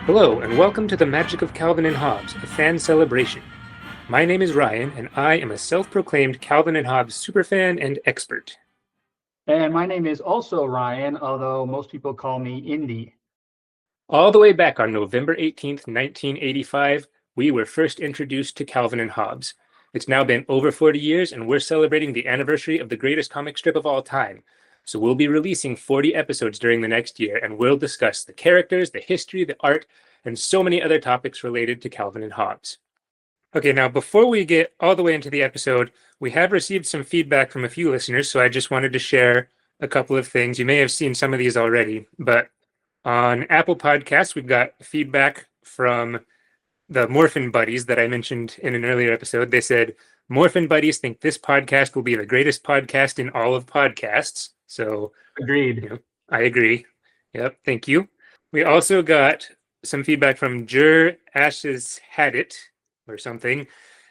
Hello, and welcome to the Magic of Calvin and Hobbes, a fan celebration. My name is Ryan, and I am a self-proclaimed Calvin and Hobbes superfan and expert. And my name is also Ryan, although most people call me Indy. All the way back on November 18th, 1985, we were first introduced to Calvin and Hobbes. It's now been over 40 years, and we're celebrating the anniversary of the greatest comic strip of all time. So we'll be releasing 40 episodes during the next year, and we'll discuss the characters, the history, the art, and so many other topics related to Calvin and Hobbes. Okay, now before we get all the way into the episode, we have received some feedback from a few listeners, so I just wanted to share a couple of things. You may have seen some of these already, but on Apple Podcasts, we've got feedback from the Morphin Buddies that I mentioned in an earlier episode. They said, Morphin Buddies think this podcast will be the greatest podcast in all of podcasts. So, Agreed. I agree. Yep, thank you. We also got some feedback from Jur Ashes Had It or something,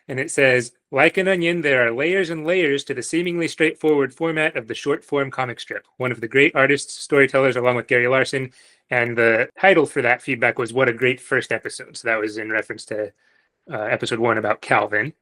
and it says, like an onion, there are layers and layers to the seemingly straightforward format of the short form comic strip. One of the great artists, storytellers, along with Gary Larson, and the title for that feedback was What a Great First Episode. So that was in reference to episode 1 about Calvin.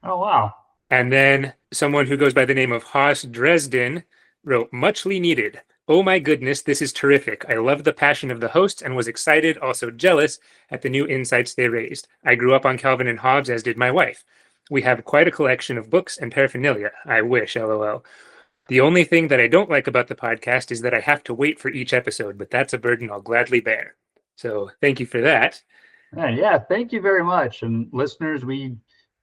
Oh, wow. And then someone who goes by the name of Haas Dresden wrote, muchly needed. Oh my goodness, this is terrific. I love the passion of the hosts and was excited, also jealous, at the new insights they raised. I grew up on Calvin and Hobbes, as did my wife. We have quite a collection of books and paraphernalia. I wish, lol. The only thing that I don't like about the podcast is that I have to wait for each episode, but that's a burden I'll gladly bear. So thank you for that. Yeah, thank you very much. And listeners, we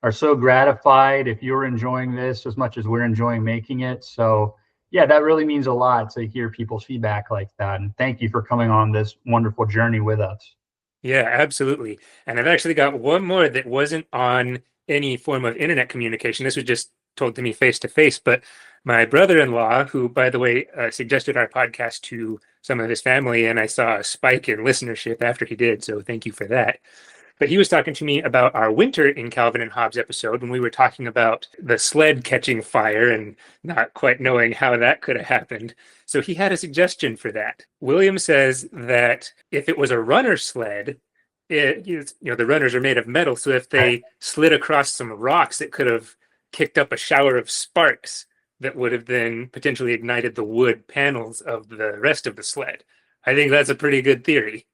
are so gratified if you're enjoying this as much as we're enjoying making it. So yeah, that really means a lot to hear people's feedback like that. And thank you for coming on this wonderful journey with us. Yeah, absolutely. And I've actually got one more that wasn't on any form of internet communication. This was just told to me face to face, but my brother-in-law, who, by the way, suggested our podcast to some of his family, and I saw a spike in listenership after he did, so thank you for that. But he was talking to me about our winter in Calvin and Hobbes episode when we were talking about the sled catching fire and not quite knowing how that could have happened. So he had a suggestion for that. William says that if it was a runner sled, the runners are made of metal, so if they slid across some rocks, it could have kicked up a shower of sparks that would have then potentially ignited the wood panels of the rest of the sled. I think that's a pretty good theory.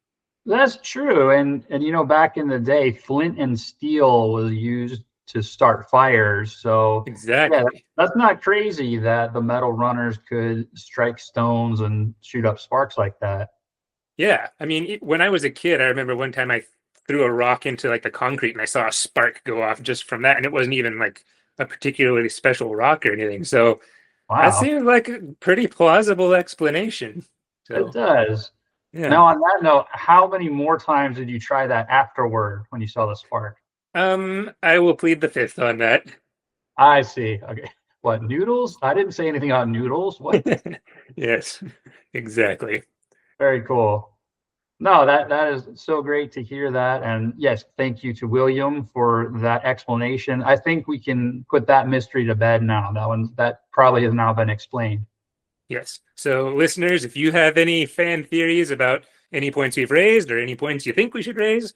That's true. And back in the day, flint and steel was used to start fires. So Exactly. yeah, that's not crazy that the metal runners could strike stones and shoot up sparks like that. Yeah, I mean, when I was a kid, I remember one time I threw a rock into like the concrete and I saw a spark go off just from that, and it wasn't even like a particularly special rock or anything. So that Wow, seems like a pretty plausible explanation. it So does. yeah, Now, on that note, how many more times did you try that afterward when you saw the spark? I will plead the fifth on that. I see. Okay. What, noodles? I didn't say anything on noodles. What? Yes, exactly. Very cool. No, that is so great to hear that. And yes, thank you to William for that explanation. I think we can put that mystery to bed now. That probably has now been explained. Yes. So, listeners, if you have any fan theories about any points we've raised or any points you think we should raise,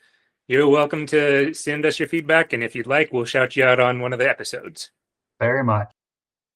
you're welcome to send us your feedback. And if you'd like, we'll shout you out on one of the episodes. Very much.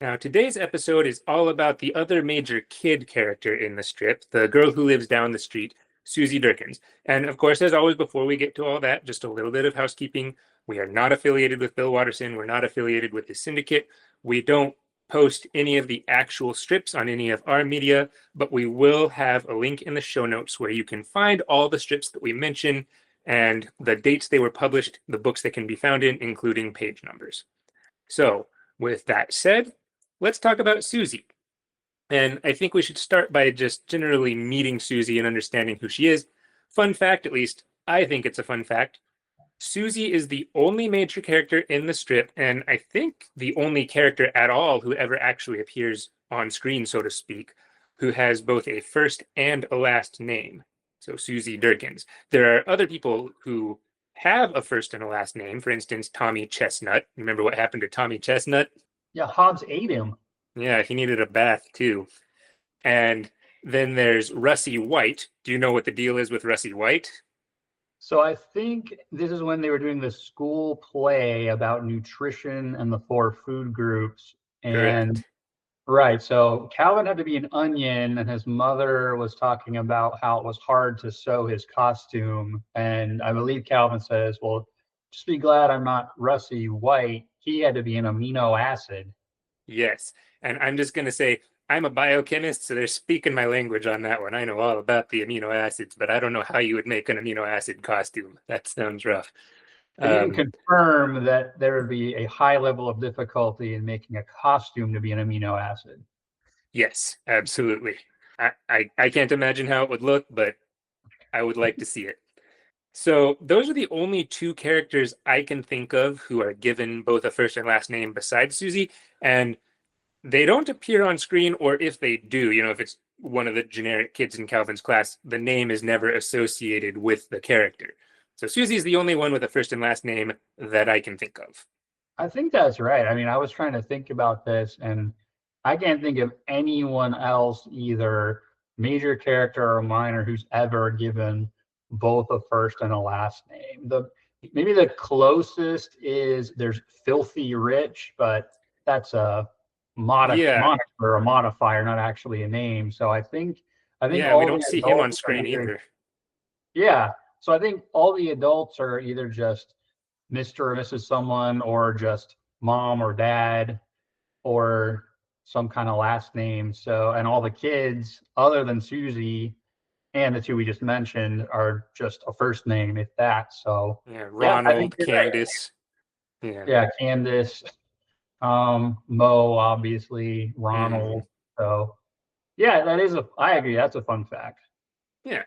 Now, today's episode is all about the other major kid character in the strip, the girl who lives down the street, Susie Derkins. And of course, as always, before we get to all that, just a little bit of housekeeping. We are not affiliated with Bill Watterson. We're not affiliated with the Syndicate. We don't post any of the actual strips on any of our media, but we will have a link in the show notes where you can find all the strips that we mention and the dates they were published, the books they can be found in, including page numbers. So, with that said, let's talk about Susie. And I think we should start by just generally meeting Susie and understanding who she is. Fun fact, at least, I think it's a fun fact. Susie is the only major character in the strip, and I think the only character at all who ever actually appears on screen, so to speak, who has both a first and a last name. So Susie Derkins. There are other people who have a first and a last name. For instance, Tommy Chestnut. Remember what happened to Tommy Chestnut? Yeah, Hobbs ate him. Yeah, he needed a bath too. And then there's Russie White. Do you know what the deal is with Russie White? So I think this is when they were doing the school play about nutrition and the four food groups. And Correct. right, so Calvin had to be an onion, and his mother was talking about how it was hard to sew his costume. And I believe Calvin says, well, just be glad I'm not Rusty White. He had to be an amino acid. Yes. And I'm just going to say, I'm a biochemist, so they're speaking my language on that one. I know all about the amino acids, but I don't know how you would make an amino acid costume. That sounds rough. And you can Um, confirm that there would be a high level of difficulty in making a costume to be an amino acid. yes, absolutely. I can't imagine how it would look, but I would like to see it. So those are the only two characters I can think of who are given both a first and last name besides Susie, and they don't appear on screen, or if they do, if it's one of the generic kids in Calvin's class, the name is never associated with the character. So Susie's the only one with a first and last name that I can think of. I think that's right. I mean, I was trying to think about this, and I can't think of anyone else, either major character or minor, who's ever given both a first and a last name. The maybe the closest is there's Filthy Rich, but that's a Yeah, moniker, a modifier, not actually a name. So I think yeah, we all the don't see him on adults are screen either, either. yeah. So I think all the adults are either just Mr. or Mrs. someone, or just mom or dad, or some kind of last name. So, and all the kids, other than Susie and the two we just mentioned, are just a first name, if that. So, Yeah, yeah, I think Ronald, you're right. Candace. Yeah. Yeah, Candace, Mo, obviously, Hmm. Ronald. So, yeah, I agree. That's a fun fact. Yeah.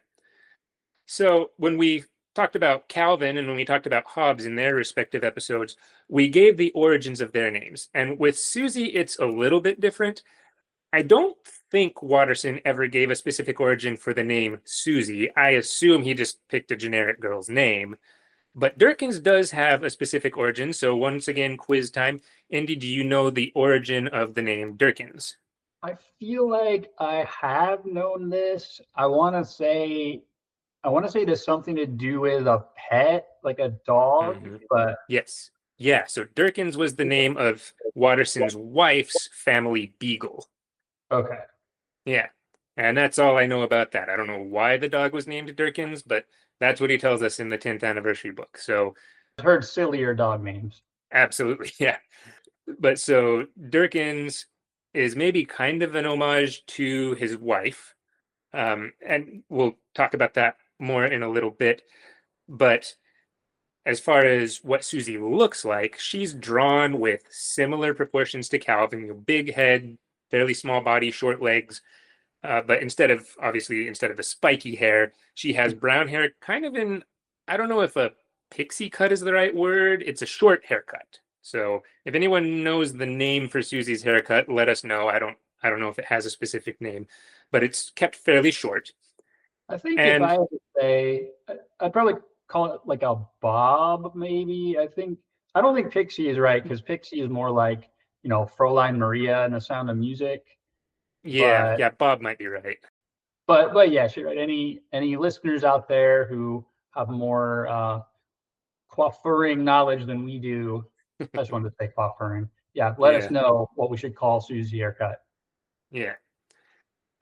So when we talked about Calvin and when we talked about Hobbes in their respective episodes, we gave the origins of their names. And with Susie, it's a little bit different. I don't think Watterson ever gave a specific origin for the name Susie. I assume he just picked a generic girl's name. But Derkins does have a specific origin. So once again, quiz time. Indy, do you know the origin of the name Derkins? I feel like I have known this. I want to say it has something to do with a pet, like a dog, Mm-hmm. but Yes. Yeah. So Derkins was the name of Watterson's wife's family beagle. okay. Yeah. And that's all I know about that. I don't know why the dog was named Derkins, but that's what he tells us in the 10th anniversary book. So I've heard sillier dog names. absolutely. Yeah. But so Derkins is maybe kind of an homage to his wife. And we'll talk about that more in a little bit. But as far as what Susie looks like, she's drawn with similar proportions to Calvin, big head, fairly small body, short legs. But instead of the spiky hair, she has brown hair, kind of in, I don't know if a pixie cut is the right word. It's a short haircut. So if anyone knows the name for Susie's haircut, let us know. I don't know if it has a specific name, but it's kept fairly short. I think if I And had to say, I'd probably call it like a bob, maybe. I don't think Pixie is right, because Pixie is more like, Fräulein Maria and The Sound of Music. yeah, But yeah, Bob might be right. but yeah, sure. Right. Any listeners out there who have more coiffeuring knowledge than we do, I just wanted to say coiffeuring. Yeah, let us Yeah, know what we should call Susie haircut. yeah.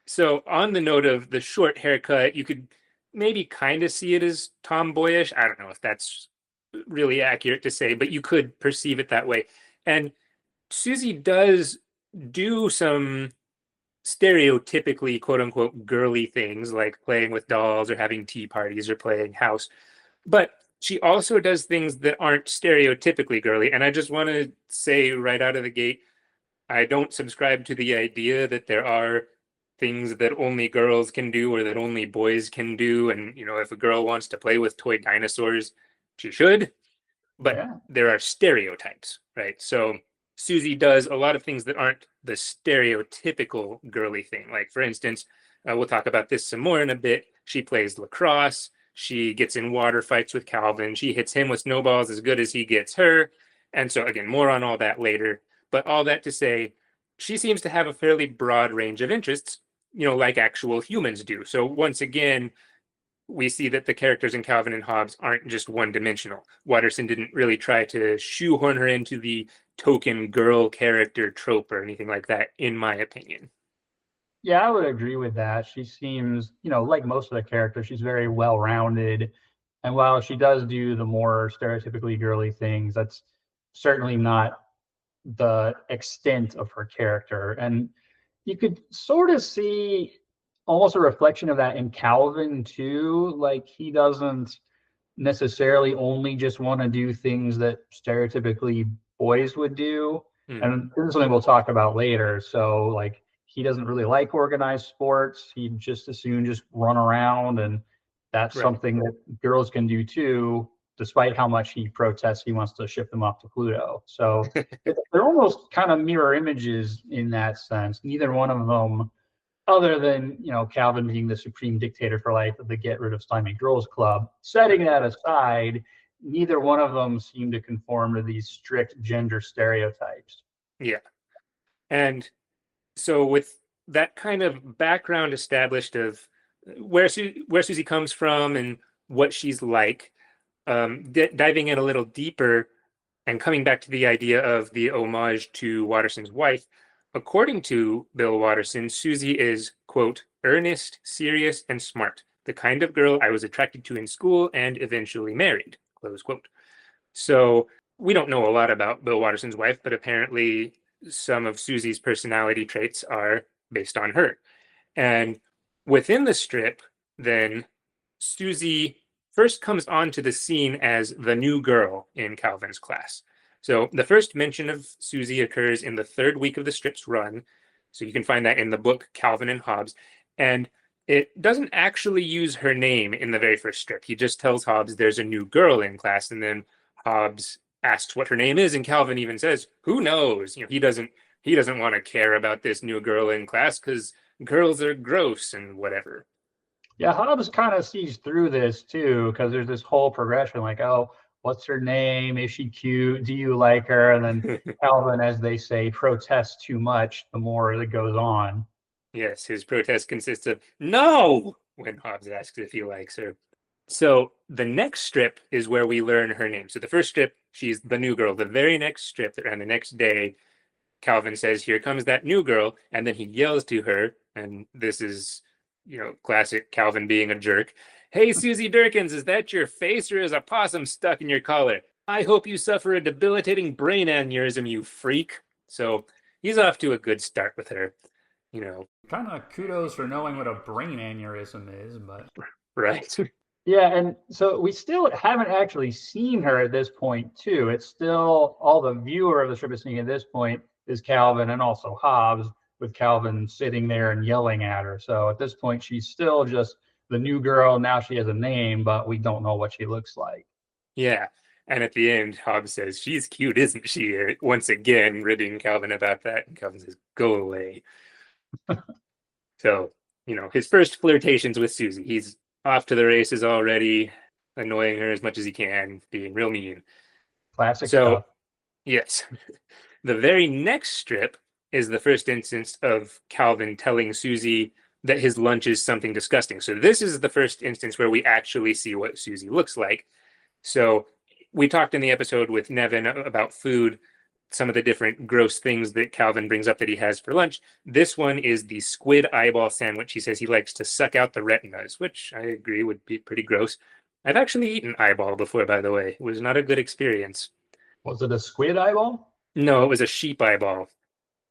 So on the note of the short haircut, you could maybe kind of see it as tomboyish. I don't know if that's really accurate to say, but you could perceive it that way. And Susie does do some stereotypically quote unquote girly things like playing with dolls or having tea parties or playing house. But she also does things that aren't stereotypically girly. And I just want to say right out of the gate, I don't subscribe to the idea that there are things that only girls can do or that only boys can do. And, if a girl wants to play with toy dinosaurs, she should. But Yeah. there are stereotypes, right? So Susie does a lot of things that aren't the stereotypical girly thing. Like, for instance, we'll talk about this some more in a bit. She plays lacrosse. She gets in water fights with Calvin. She hits him with snowballs as good as he gets her. And so, again, more on all that later. But all that to say, she seems to have a fairly broad range of interests, like actual humans do. So, once again, we see that the characters in Calvin and Hobbes aren't just one-dimensional. Watterson didn't really try to shoehorn her into the token girl character trope or anything like that, in my opinion. Yeah, I would agree with that. She seems, like most of the characters, she's very well-rounded. And while she does do the more stereotypically girly things, that's certainly not the extent of her character. And you could sort of see almost a reflection of that in Calvin too. Like he doesn't necessarily only just want to do things that stereotypically boys would do. Hmm. And this is something we'll talk about later. So like he doesn't really like organized sports. He'd just as soon just run around, and that's Right. something that girls can do too, despite how much he protests he wants to ship them off to Pluto. So they're almost kind of mirror images in that sense. Neither one of them, other than Calvin being the supreme dictator for life of the Get Rid of Slimy Girls Club. Setting that aside, neither one of them seem to conform to these strict gender stereotypes. Yeah. And so with that kind of background established of where Susie comes from and what she's like, diving in a little deeper and coming back to the idea of the homage to Watterson's wife, according to Bill Watterson, Susie is, quote, earnest, serious, and smart, the kind of girl I was attracted to in school and eventually married, close quote. So we don't know a lot about Bill Watterson's wife, but apparently some of Susie's personality traits are based on her. And within the strip, then Susie first comes onto the scene as the new girl in Calvin's class. So the first mention of Susie occurs in the third week of the strip's run. So you can find that in the book Calvin and Hobbes. And it doesn't actually use her name in the very first strip. He just tells Hobbes there's a new girl in class, and then Hobbes asks what her name is, and Calvin even says, "Who knows?" He doesn't want to care about this new girl in class because girls are gross and whatever. Yeah, Hobbes kind of sees through this too, because there's this whole progression like, oh, what's her name? Is she cute? Do you like her? And then Calvin, as they say, protests too much the more it goes on. Yes, his protest consists of no when Hobbes asks if he likes her. So the next strip is where we learn her name. So the first strip, she's the new girl. The very next strip, and the next day, Calvin says, "Here comes that new girl," and then he yells to her, and this is, classic Calvin being a jerk. "Hey, Susie Derkins, is that your face, or is a possum stuck in your collar? I hope you suffer a debilitating brain aneurysm, you freak." So he's off to a good start with her, you know, Kind of kudos for knowing what a brain aneurysm is, but right? Yeah, and so we still haven't actually seen her at this point, too. It's still all the viewer of the strip is seeing at this point is Calvin and also Hobbes, with Calvin sitting there and yelling at her. So at this point, she's still just the new girl. Now she has a name, but we don't know what she looks like. Yeah. And at the end, Hobbes says, "She's cute, isn't she?" Once again, ribbing Calvin about that. And Calvin says, "Go away." So, his first flirtations with Susie. He's off to the races already, annoying her as much as he can, being real mean. Classic So, stuff. yes, the very next strip is the first instance of Calvin telling Susie that his lunch is something disgusting. So, this is the first instance where we actually see what Susie looks like. So, we talked in the episode with Nevin about food, some of the different gross things that Calvin brings up that he has for lunch. This one is the squid eyeball sandwich. He says he likes to suck out the retinas, which I agree would be pretty gross. I've actually eaten eyeball before, by the way. It was not a good experience. Was it a squid eyeball? No, it was a sheep eyeball.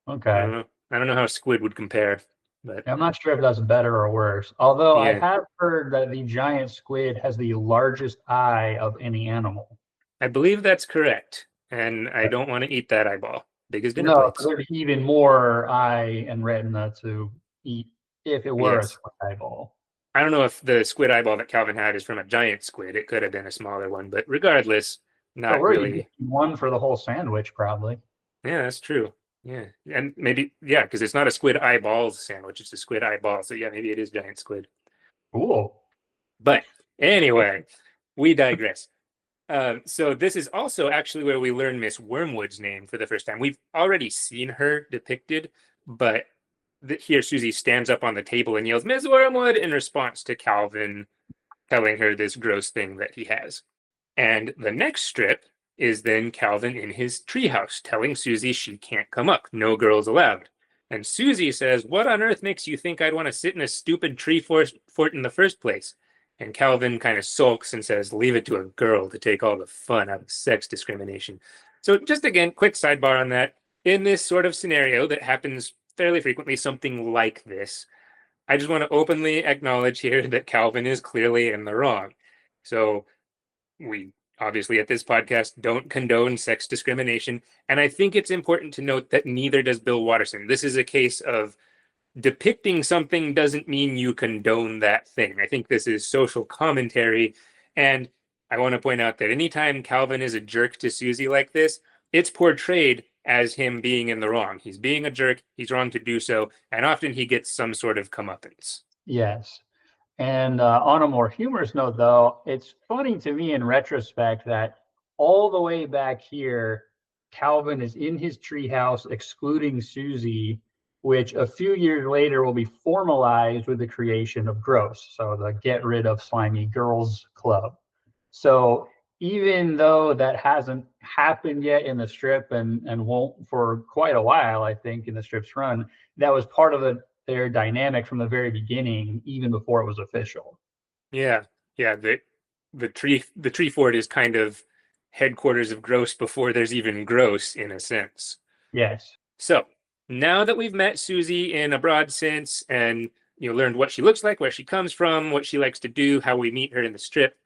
I don't Okay. know. I don't know how squid would compare, but I'm not sure if that's better or worse. Although I yeah, have heard that the giant squid has the largest eye of any animal. I believe that's correct. And I don't want to eat that eyeball. Big as dinner No, plates. there'd be even more eye and retina to eat if it were a Yes. squid eyeball. I don't know if the squid eyeball that Calvin had is from a giant squid. It could have been a smaller one, but regardless, So not we're you get really. one for the whole sandwich, probably. Yeah, that's true. Yeah. And maybe, yeah, because it's not a squid eyeballs sandwich, it's a squid eyeball. So yeah, maybe it is giant squid. Cool. But anyway, we digress. So this is also actually where we learn Miss Wormwood's name for the first time. We've already seen her depicted, but here Susie stands up on the table and yells, "Miss Wormwood," in response to Calvin telling her this gross thing that he has. And the next strip is then Calvin in his treehouse telling Susie she can't come up, no girls allowed. And Susie says, "What on earth makes you think I'd want to sit in a stupid tree fort in the first place?" And Calvin kind of sulks and says, "Leave it to a girl to take all the fun out of sex discrimination." So just again, quick sidebar on that. In this sort of scenario that happens fairly frequently, something like this, I just want to openly acknowledge here that Calvin is clearly in the wrong. So we obviously at this podcast don't condone sex discrimination. And I think it's important to note that neither does Bill Watterson. This is a case of depicting something doesn't mean you condone that thing. I think this is social commentary. And I want to point out that anytime Calvin is a jerk to Susie like this, it's portrayed as him being in the wrong. He's being a jerk. He's wrong to do so. And often he gets some sort of comeuppance. Yes. And on a more humorous note, though, it's funny to me in retrospect that all the way back here, Calvin is in his treehouse excluding Susie, which a few years later will be formalized with the creation of Gross, so the Get Rid of Slimy Girls Club. So even though that hasn't happened yet in the strip and won't for quite a while, I think, in the strip's run, that was part of their dynamic from the very beginning, even before it was official. Yeah. The tree fort is kind of headquarters of Gross before there's even Gross in a sense. Yes. So now that we've met Susie in a broad sense and learned what she looks like, where she comes from, what she likes to do, how we meet her in the strip,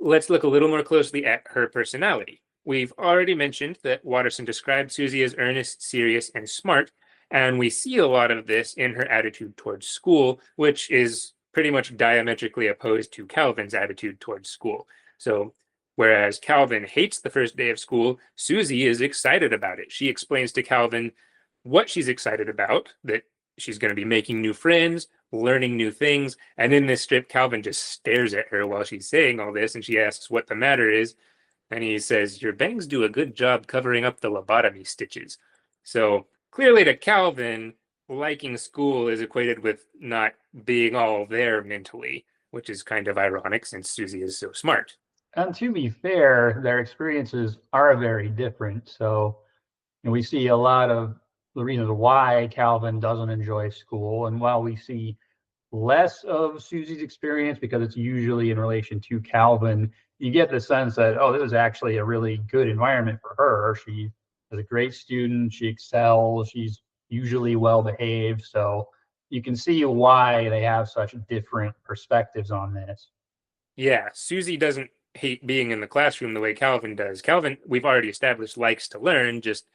let's look a little more closely at her personality. We've already mentioned that Watterson described Susie as earnest, serious, and smart, and we see a lot of this in her attitude towards school, which is pretty much diametrically opposed to Calvin's attitude towards school. So whereas Calvin hates the first day of school, Susie is excited about it. She explains to Calvin what she's excited about, that she's going to be making new friends, learning new things. And in this strip, Calvin just stares at her while she's saying all this, and she asks what the matter is. And he says, "Your bangs do a good job covering up the lobotomy stitches." So clearly to Calvin, liking school is equated with not being all there mentally, which is kind of ironic since Susie is so smart. And to be fair, their experiences are very different. So we see a lot of the reasons why Calvin doesn't enjoy school. And while we see less of Susie's experience because it's usually in relation to Calvin, you get the sense that, oh, this is actually a really good environment for her. She is a great student. She excels. She's usually well behaved. So you can see why they have such different perspectives on this. Yeah, Susie doesn't hate being in the classroom the way Calvin does. Calvin, we've already established, likes to learn, just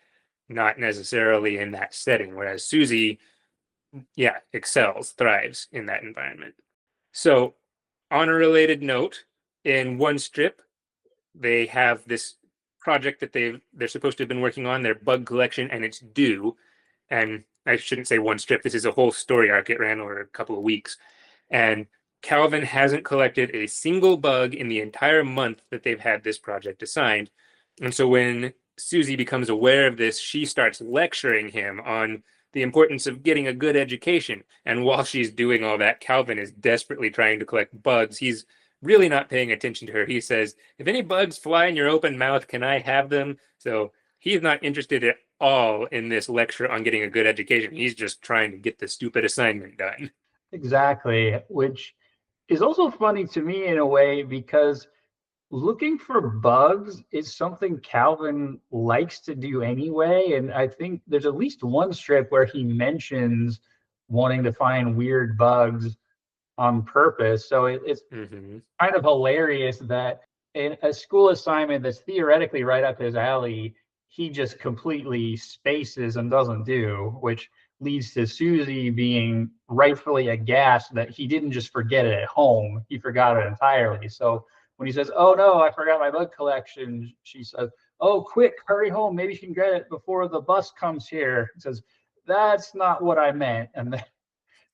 not necessarily in that setting, whereas Susie, yeah, excels, thrives in that environment. So on a related note, in one strip, they have this project that they're supposed to have been working on, their bug collection, and it's due. And I shouldn't say one strip, this is a whole story arc. It ran over a couple of weeks. And Calvin hasn't collected a single bug in the entire month that they've had this project assigned. And so when Susie becomes aware of this, she starts lecturing him on the importance of getting a good education. And while she's doing all that, Calvin is desperately trying to collect bugs. He's really not paying attention to her. He says, "If any bugs fly in your open mouth, can I have them?" So he's not interested at all in this lecture on getting a good education. He's just trying to get the stupid assignment done. Exactly, which is also funny to me in a way because looking for bugs is something Calvin likes to do anyway. And I think there's at least one strip where he mentions wanting to find weird bugs on purpose. So it's kind of hilarious that in a school assignment that's theoretically right up his alley, he just completely spaces and doesn't do, which leads to Susie being rightfully aghast that he didn't just forget it at home. He forgot it entirely. So when he says, "Oh no, I forgot my bug collection," she says, "Oh, quick, hurry home. Maybe you can get it before the bus comes here." He says, "That's not what I meant." And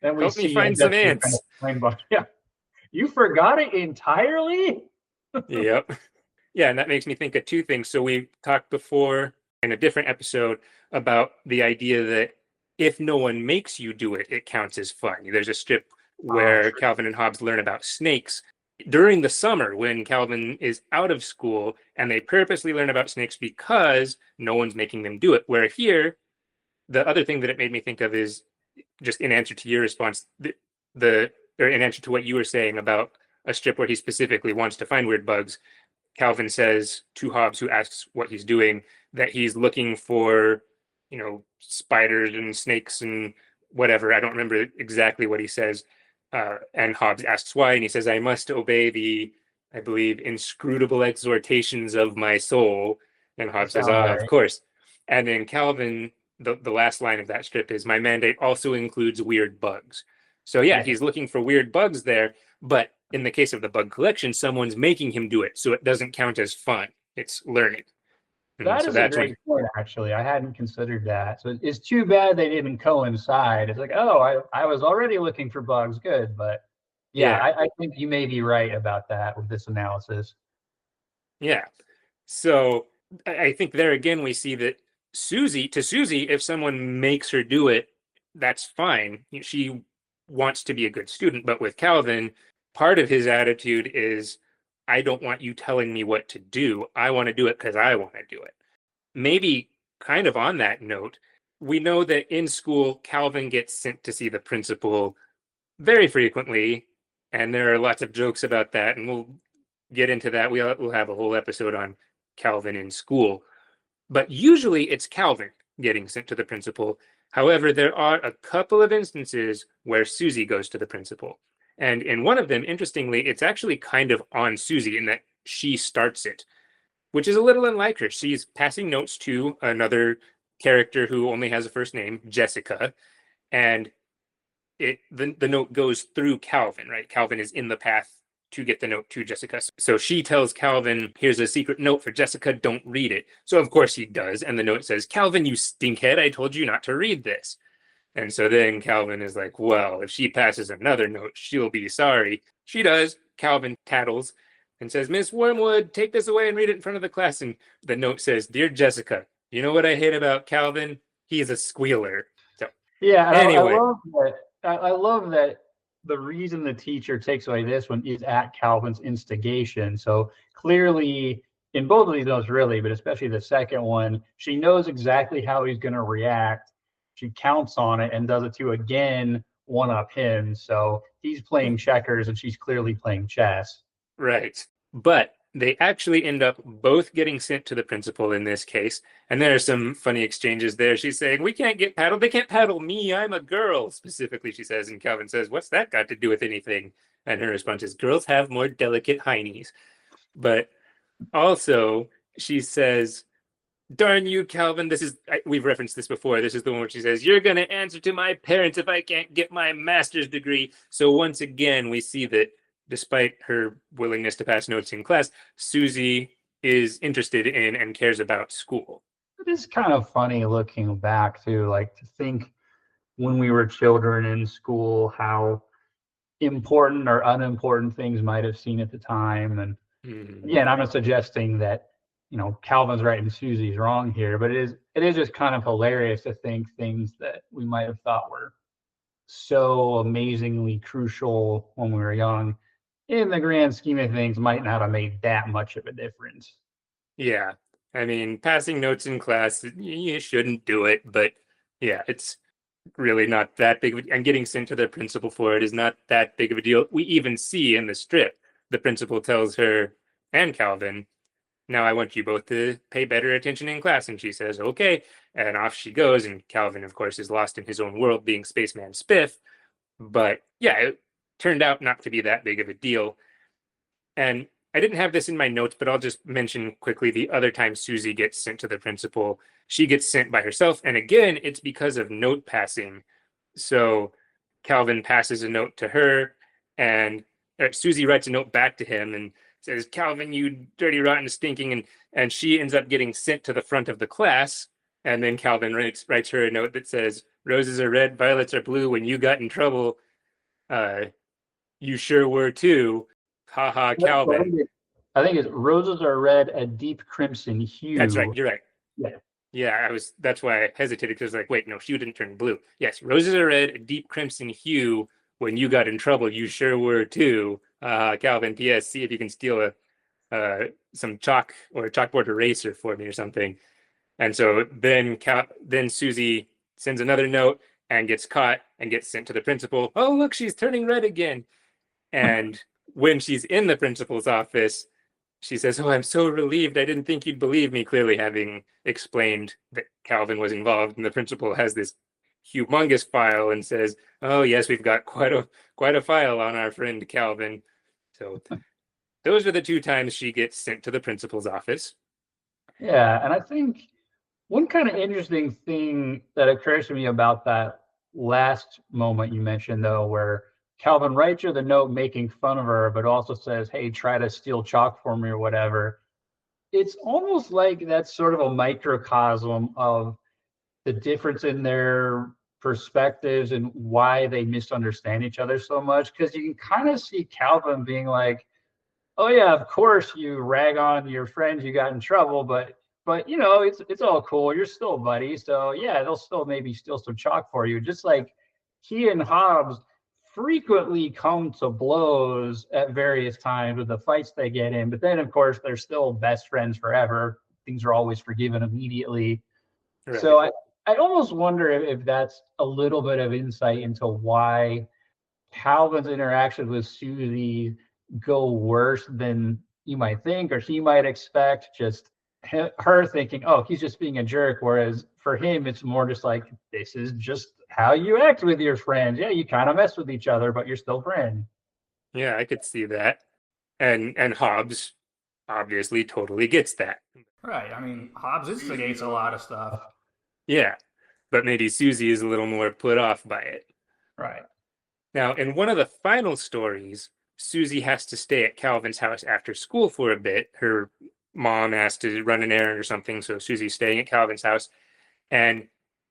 then we Help me see find some kind ants. of yeah, you forgot it entirely? Yep. Yeah, and that makes me think of two things. So we talked before in a different episode about the idea that if no one makes you do it, it counts as fun. There's a strip where Calvin and Hobbes learn about snakes, during the summer when Calvin is out of school, and they purposely learn about snakes because no one's making them do it. Where here, the other thing that it made me think of is just in answer to your response, or in answer to what you were saying about a strip where he specifically wants to find weird bugs. Calvin says to Hobbs, who asks what he's doing, that he's looking for, spiders and snakes and whatever. I don't remember exactly what he says. And Hobbs asks why, and he says, I must obey the, I believe, inscrutable exhortations of my soul. And Hobbs says, ah, of Right. course. And then Calvin, the last line of that strip is, my mandate also includes weird bugs. So yeah, he's looking for weird bugs there, but in the case of the bug collection, someone's making him do it, so it doesn't count as fun. It's learning. And That so is a that's when, great point, actually. I hadn't considered that. So it's too bad they didn't coincide. It's like, oh, I was already looking for bugs. Good. But yeah, yeah, I think you may be right about that with this analysis. yeah. So I think there again we see that Susie, if someone makes her do it, that's fine. She wants to be a good student, but with Calvin, part of his attitude is, I don't want you telling me what to do. I want to do it because I want to do it. Maybe kind of on that note, we know that in school, Calvin gets sent to see the principal very frequently, and there are lots of jokes about that, and we'll get into that. We'll have a whole episode on Calvin in school. But usually it's Calvin getting sent to the principal. However, there are a couple of instances where Susie goes to the principal. And in one of them, interestingly, it's actually kind of on Susie in that she starts it, which is a little unlike her. She's passing notes to another character who only has a first name, Jessica, and the note goes through Calvin, right? Calvin is in the path to get the note to Jessica. So she tells Calvin, here's a secret note for Jessica, don't read it. So of course he does, and the note says, Calvin, you stinkhead, I told you not to read this. And so then Calvin is like, well, if she passes another note, she'll be sorry. She does. Calvin tattles and says, Miss Wormwood, take this away and read it in front of the class. And the note says, Dear Jessica, you know what I hate about Calvin? He's a squealer. So Yeah, and I anyway, love that. I love that the reason the teacher takes away this one is at Calvin's instigation. So clearly, in both of these notes, really, but especially the second one, she knows exactly how he's going to react. She counts on it and does it to again one up him. So he's playing checkers and she's clearly playing chess. right. But they actually end up both getting sent to the principal in this case. And there are some funny exchanges there. She's saying, we can't get paddled. They can't paddle me. I'm a girl, specifically, she says. And Calvin says, what's that got to do with anything? And her response is, girls have more delicate heinies. But also, she says, darn you, Calvin. We've referenced this before. This is the one where she says, you're going to answer to my parents if I can't get my master's degree. So once again, we see that despite her willingness to pass notes in class, Susie is interested in and cares about school. It is kind of funny looking back too, like to think when we were children in school, how important or unimportant things might have seemed at the time. And again, I'm not suggesting that, Calvin's right and Susie's wrong here, but it is just kind of hilarious to think things that we might have thought were so amazingly crucial when we were young, in the grand scheme of things, might not have made that much of a difference. Yeah. I mean, passing notes in class, you shouldn't do it, but yeah, it's really not that big of a, and getting sent to the principal for it is not that big of a deal. We even see in the strip, the principal tells her and Calvin, now I want you both to pay better attention in class. And she says, okay. And off she goes. And Calvin, of course, is lost in his own world being Spaceman Spiff. But yeah, it turned out not to be that big of a deal. And I didn't have this in my notes, but I'll just mention quickly the other time Susie gets sent to the principal. She gets sent by herself. And again, it's because of note passing. So Calvin passes a note to her, and Susie writes a note back to him and says, Calvin, you dirty, rotten, stinking. And she ends up getting sent to the front of the class. And then Calvin writes her a note that says, roses are red, violets are blue. When you got in trouble, you sure were too. Ha ha, Calvin. I think it's roses are red, a deep crimson hue. That's right. You're right. Yeah. Yeah, that's why I hesitated, because like, wait, no, she didn't turn blue. Yes, roses are red, a deep crimson hue. When you got in trouble, you sure were too. Calvin, P.S. See if you can steal some chalk or a chalkboard eraser for me or something. And so then Susie sends another note and gets caught and gets sent to the principal. Oh, look, she's turning red again. And when she's in the principal's office, she says, "Oh, I'm so relieved. I didn't think you'd believe me," clearly having explained that Calvin was involved. And the principal has this humongous file and says, "Oh, yes, we've got quite a file on our friend Calvin." So those are the two times she gets sent to the principal's office. Yeah, and I think one kind of interesting thing that occurs to me about that last moment you mentioned, though, where Calvin writes her the note making fun of her, but also says, "Hey, try to steal chalk for me," or whatever. It's almost like that's sort of a microcosm of the difference in their perspectives and why they misunderstand each other so much. Because you can kind of see Calvin being like, "Oh yeah, of course you rag on your friends you got in trouble, but you know it's all cool. You're still buddies, so yeah, they'll still maybe steal some chalk for you." Just like he and Hobbs frequently come to blows at various times with the fights they get in, but then of course they're still best friends forever. Things are always forgiven immediately. Right. So I almost wonder if that's a little bit of insight into why Calvin's interactions with Susie go worse than you might think or she might expect. Just her thinking, "Oh, he's just being a jerk," whereas for him, it's more just like, "This is just how you act with your friends. Yeah, you kind of mess with each other, but you're still friends." Yeah, I could see that. And Hobbs obviously totally gets that. Right. I mean, Hobbs instigates a lot of stuff. Yeah, but maybe Susie is a little more put off by it. Right. Now, in one of the final stories, Susie has to stay at Calvin's house after school for a bit. Her mom asked to run an errand or something, so Susie's staying at Calvin's house. And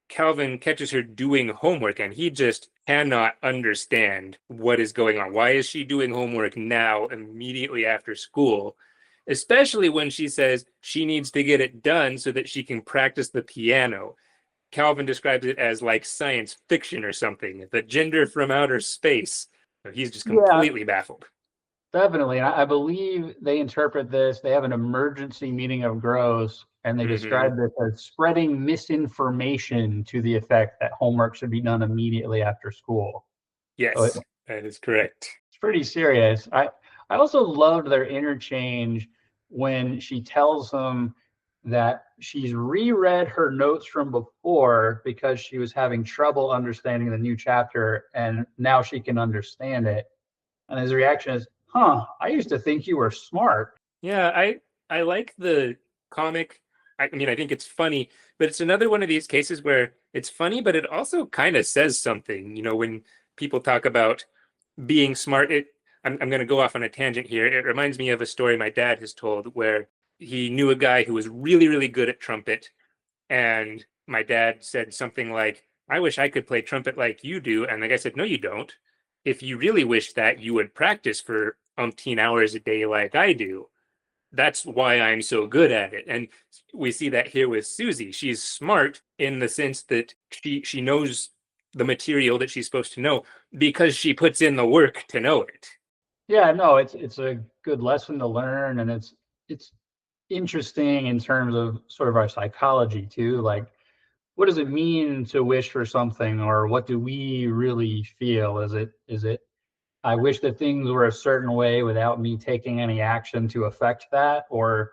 Calvin catches her doing homework, and he just cannot understand what is going on. Why is she doing homework now, immediately after school? Especially when she says she needs to get it done so that she can practice the piano. Calvin describes it as like science fiction or something, the gender from outer space. So he's just Yeah, completely baffled. definitely. And I believe they interpret this, they have an emergency meeting of gross, and they Mm-hmm. describe this as spreading misinformation to the effect that homework should be done immediately after school. So Yes, that is correct. it's pretty serious. I also loved their interchange when she tells him that she's reread her notes from before because she was having trouble understanding the new chapter and now she can understand it. And his reaction is, "Huh, I used to think you were smart." Yeah, I like the comic. I mean, I think it's funny, but it's another one of these cases where it's funny, but it also kind of says something. You know, when people talk about being smart, I'm going to go off on a tangent here. It reminds me of a story my dad has told where he knew a guy who was really, really good at trumpet, and my dad said something like, "I wish I could play trumpet like you do." And the guy said, "No, you don't. If you really wish that, you would practice for umpteen hours a day like I do. That's why I'm so good at it." And we see that here with Susie. She's smart in the sense that she knows the material that she's supposed to know because she puts in the work to know it. Yeah, no, it's a good lesson to learn, and it's interesting in terms of sort of our psychology too. Like, what does it mean to wish for something, or what do we really feel? Is it I wish that things were a certain way without me taking any action to affect that, or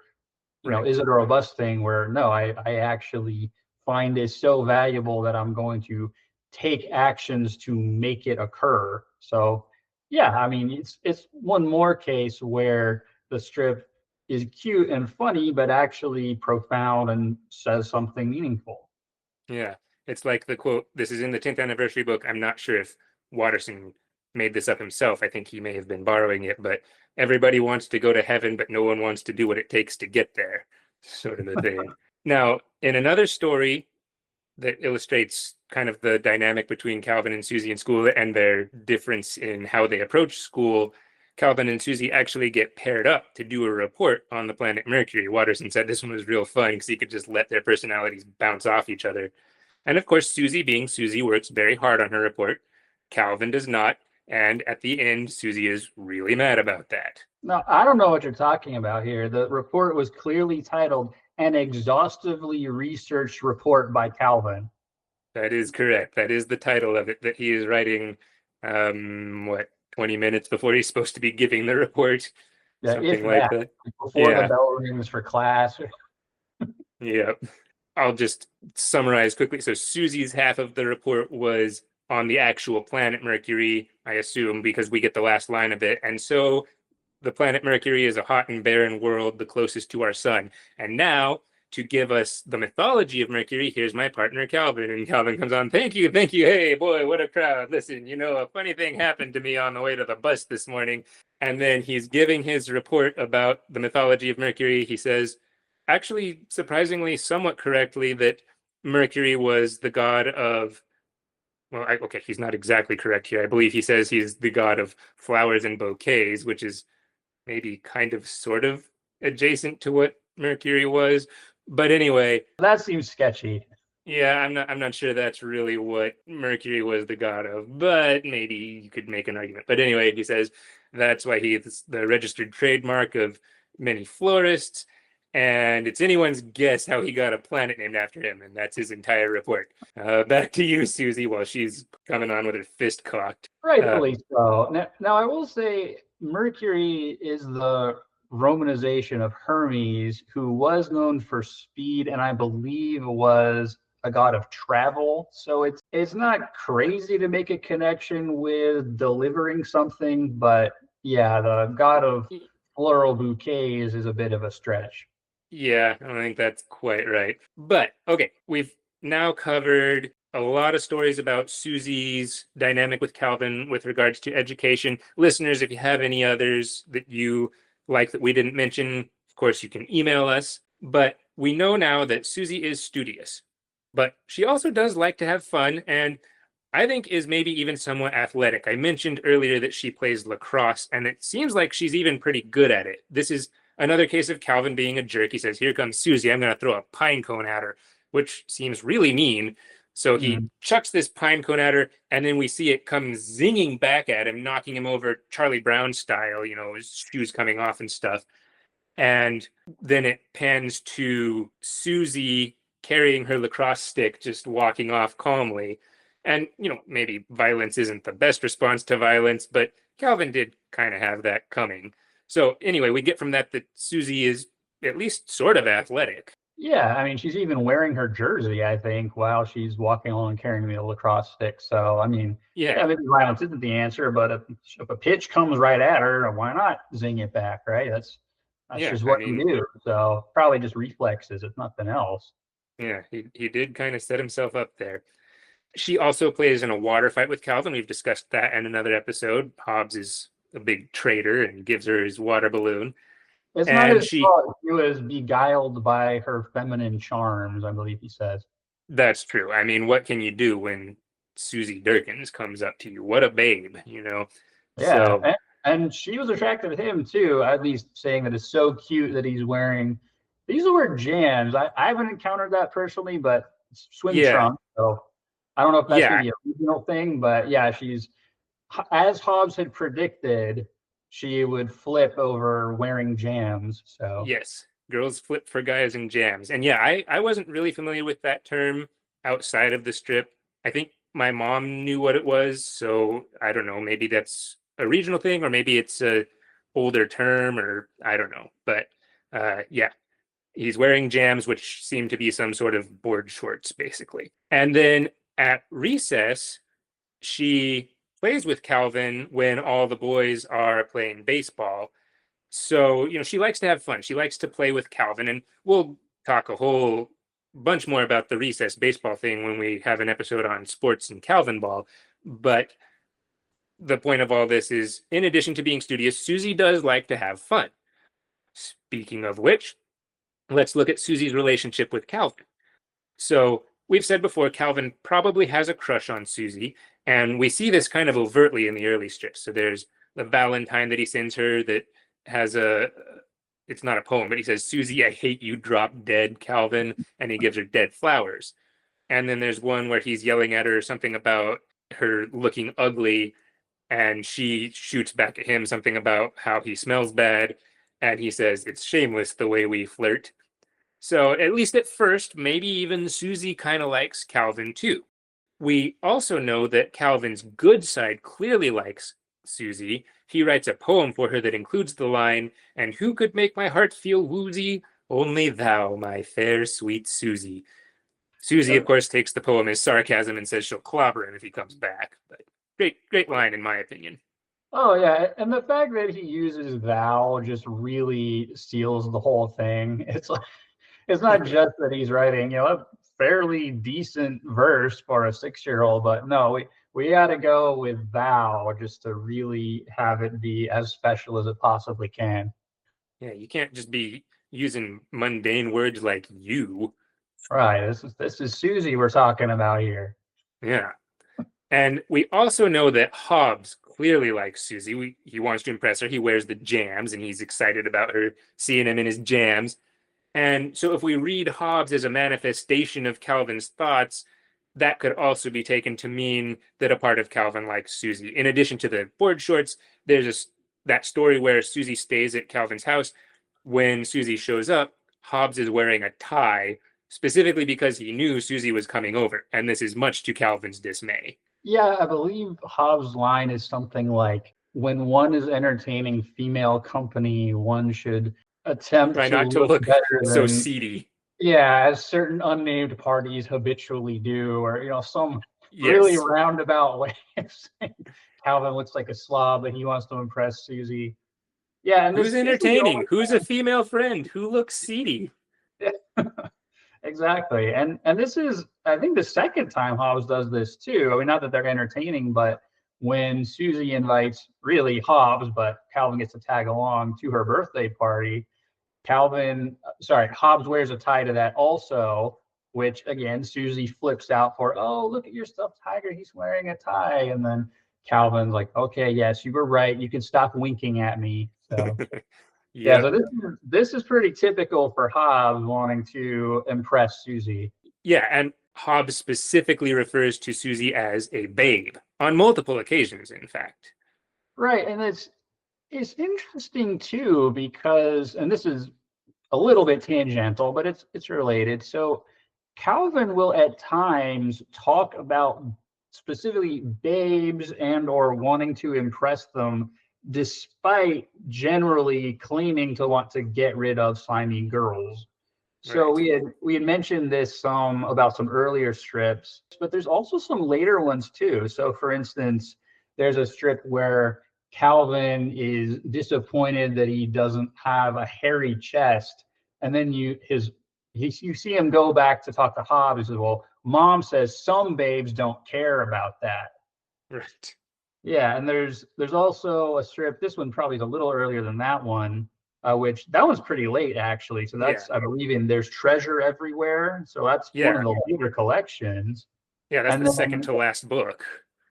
Right. is it a robust thing where no, I actually find it so valuable that I'm going to take actions to make it occur. So yeah, I mean it's one more case where the strip is cute and funny, but actually profound and says something meaningful. Yeah. It's like the quote, "This is in the 10th anniversary book." I'm not sure if Watterson made this up himself. I think he may have been borrowing it, but everybody wants to go to heaven, but no one wants to do what it takes to get there, sort of a thing. Now, in another story that illustrates kind of the dynamic between Calvin and Susie in school and their difference in how they approach school, Calvin and Susie actually get paired up to do a report on the planet Mercury. Watterson said this one was real fun because he could just let their personalities bounce off each other. And of course, Susie, being Susie, works very hard on her report. Calvin does not. And at the end, Susie is really mad about that. No, I don't know what you're talking about here. The report was clearly titled "An Exhaustively Researched Report by Calvin." That is correct. That is the title of it that he is writing, 20 minutes before he's supposed to be giving the report. Yeah, if Something like that, that. before the Yeah. bell rings for class. Yeah. I'll just summarize quickly. So Susie's half of the report was on the actual planet Mercury, I assume, because we get the last line of it. And so the planet Mercury is a hot and barren world, the closest to our sun. And now, to give us the mythology of Mercury, here's my partner, Calvin. And Calvin comes on, thank you, thank you. Hey, boy, what a crowd. Listen, a funny thing happened to me on the way to the bus this morning. And then he's giving his report about the mythology of Mercury. He says, actually, surprisingly, somewhat correctly, that Mercury was the god of, well, okay, he's not exactly correct here. I believe he says he's the god of flowers and bouquets, which is maybe kind of sort of adjacent to what Mercury was. But anyway, That seems sketchy. yeah, I'm not sure that's really what Mercury was the god of, but maybe you could make an argument. But anyway, he says that's why he's the registered trademark of many florists, and it's anyone's guess how he got a planet named after him, and that's his entire report. Back to you, Susie, while she's coming on with her fist cocked. Rightfully so. Now, I will say Mercury is the Romanization of Hermes, who was known for speed and I believe was a god of travel. So it's not crazy to make a connection with delivering something, but yeah, the god of floral bouquets is a bit of a stretch. Yeah, I don't think that's quite right. But okay, we've now covered a lot of stories about Susie's dynamic with Calvin with regards to education. Listeners, if you have any others that you like that we didn't mention, of course, you can email us. But we know now that Susie is studious, but she also does like to have fun and I think is maybe even somewhat athletic. I mentioned earlier that she plays lacrosse, and it seems like she's even pretty good at it. This is another case of Calvin being a jerk. He says, here comes Susie, I'm going to throw a pine cone at her, which seems really mean. So he chucks this pine cone at her, and then we see it come zinging back at him, knocking him over Charlie Brown style, his shoes coming off and stuff. And then it pans to Susie carrying her lacrosse stick, just walking off calmly. And, maybe violence isn't the best response to violence, but Calvin did kind of have that coming. So anyway, we get from that Susie is at least sort of athletic. Yeah, I mean, she's even wearing her jersey, I think, while she's walking along carrying the lacrosse stick. So, I mean, Yeah, maybe violence isn't the answer, but if a pitch comes right at her, why not zing it back, right? That's yeah. just I what you mean, do. So, probably just reflexes, if nothing else. yeah, he did kind of set himself up there. She also plays in a water fight with Calvin. We've discussed that in another episode. Hobbs is a big traitor and gives her his water balloon. It's not And his fault. He was beguiled by her feminine charms, I believe he says. That's true. I mean, what can you do when Susie Derkins comes up to you? What a babe, Yeah, So, and she was attracted to him too, at least saying that it's so cute that he's wearing, they use the word jams. I haven't encountered that personally, but swim yeah, trunks. So I don't know if that's yeah, maybe a regional thing, but yeah, she's, as Hobbs had predicted, she would flip over wearing jams. So yes. Girls flip for guys in jams. And yeah, I wasn't really familiar with that term outside of the strip. I think my mom knew what it was. So I don't know. Maybe that's a regional thing, or maybe it's a older term, or I don't know. But yeah, he's wearing jams, which seem to be some sort of board shorts, basically. And then at recess, she plays with Calvin when all the boys are playing baseball. So, she likes to have fun. She likes to play with Calvin. And we'll talk a whole bunch more about the recess baseball thing when we have an episode on sports and Calvin ball. But the point of all this is, in addition to being studious, Susie does like to have fun. Speaking of which, let's look at Susie's relationship with Calvin. So we've said before, Calvin probably has a crush on Susie, and we see this kind of overtly in the early strips. So there's the Valentine that he sends her that has it's not a poem, but he says, Susie, I hate you, drop dead, Calvin, and he gives her dead flowers. And then there's one where he's yelling at her something about her looking ugly, And she shoots back at him something about how he smells bad. And he says, it's shameless the way we flirt. So, at least at first, maybe even Susie kind of likes Calvin too. We also know that Calvin's good side clearly likes Susie. He writes a poem for her that includes the line, and who could make my heart feel woozy? Only thou, my fair, sweet Susie. Susie, of course, takes the poem as sarcasm and says she'll clobber him if he comes back. But great line, in my opinion. Oh yeah, and the fact that he uses thou just really steals the whole thing. It's like it's not just that he's writing, a fairly decent verse for a 6-year-old, but no, we got to go with thou just to really have it be as special as it possibly can. Yeah, you can't just be using mundane words like you. Right. This is Susie we're talking about here. Yeah. And we also know that Hobbs clearly likes Susie. He wants to impress her. He wears the jams and he's excited about her seeing him in his jams. And so if we read Hobbes as a manifestation of Calvin's thoughts, that could also be taken to mean that a part of Calvin likes Susie. In addition to the board shorts, there's that story where Susie stays at Calvin's house. When Susie shows up, Hobbes is wearing a tie, specifically because he knew Susie was coming over. And this is much to Calvin's dismay. Yeah, I believe Hobbes' line is something like, when one is entertaining female company, one should attempt Try to not to look look better so than, seedy. yeah, as certain unnamed parties habitually do, or some really Yes. roundabout way of saying Calvin looks like a slob, but he wants to impress Susie. Yeah, and Who's this is the entertaining? only Who's a female friend? Who looks seedy? exactly, and this is, I think, the second time Hobbes does this too. I mean, not that they're entertaining, but when Susie invites really Hobbes, but Calvin gets to tag along to her birthday party, Hobbes wears a tie to that also, which again, Susie flips out for, oh, look at your stuffed tiger, he's wearing a tie. And then Calvin's like, okay, yes, you were right. You can stop winking at me. So yeah, Yep. so this is pretty typical for Hobbes wanting to impress Susie. Yeah, and Hobbes specifically refers to Susie as a babe on multiple occasions, in fact. Right. And it's interesting too, because, and this is a little bit tangential, but it's related. So Calvin will at times talk about specifically babes and or wanting to impress them, despite generally claiming to want to get rid of slimy girls. So Right. we had mentioned this about some earlier strips, but there's also some later ones too. So for instance, there's a strip where Calvin is disappointed that he doesn't have a hairy chest, and then you see him go back to talk to Hobbes. He says, "Well, Mom says some babes don't care about that." Right. Yeah, and there's also a strip. This one probably is a little earlier than that one, which that one's pretty late actually. So Yeah. that's, I believe, in There's Treasure Everywhere. So that's one of Yeah. the later collections. Yeah, that's And the second then to last book.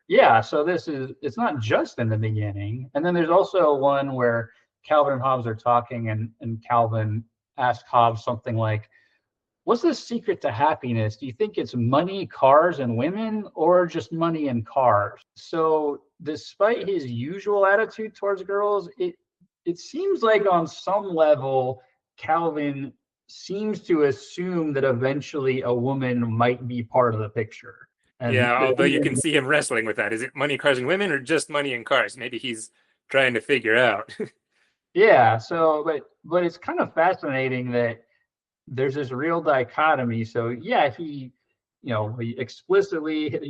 yeah, so it's not just in the beginning. And then there's also one where Calvin and Hobbes are talking, and Calvin asks Hobbes something like, what's the secret to happiness? Do you think it's money, cars, and women, or just money and cars? So, despite his usual attitude towards girls, it seems like on some level, Calvin seems to assume that eventually a woman might be part of the picture. And Yeah, although you can see him wrestling with that. Is it money, cars, and women, or just money and cars? Maybe he's trying to figure out. yeah, so but it's kind of fascinating that there's this real dichotomy. So yeah, he explicitly,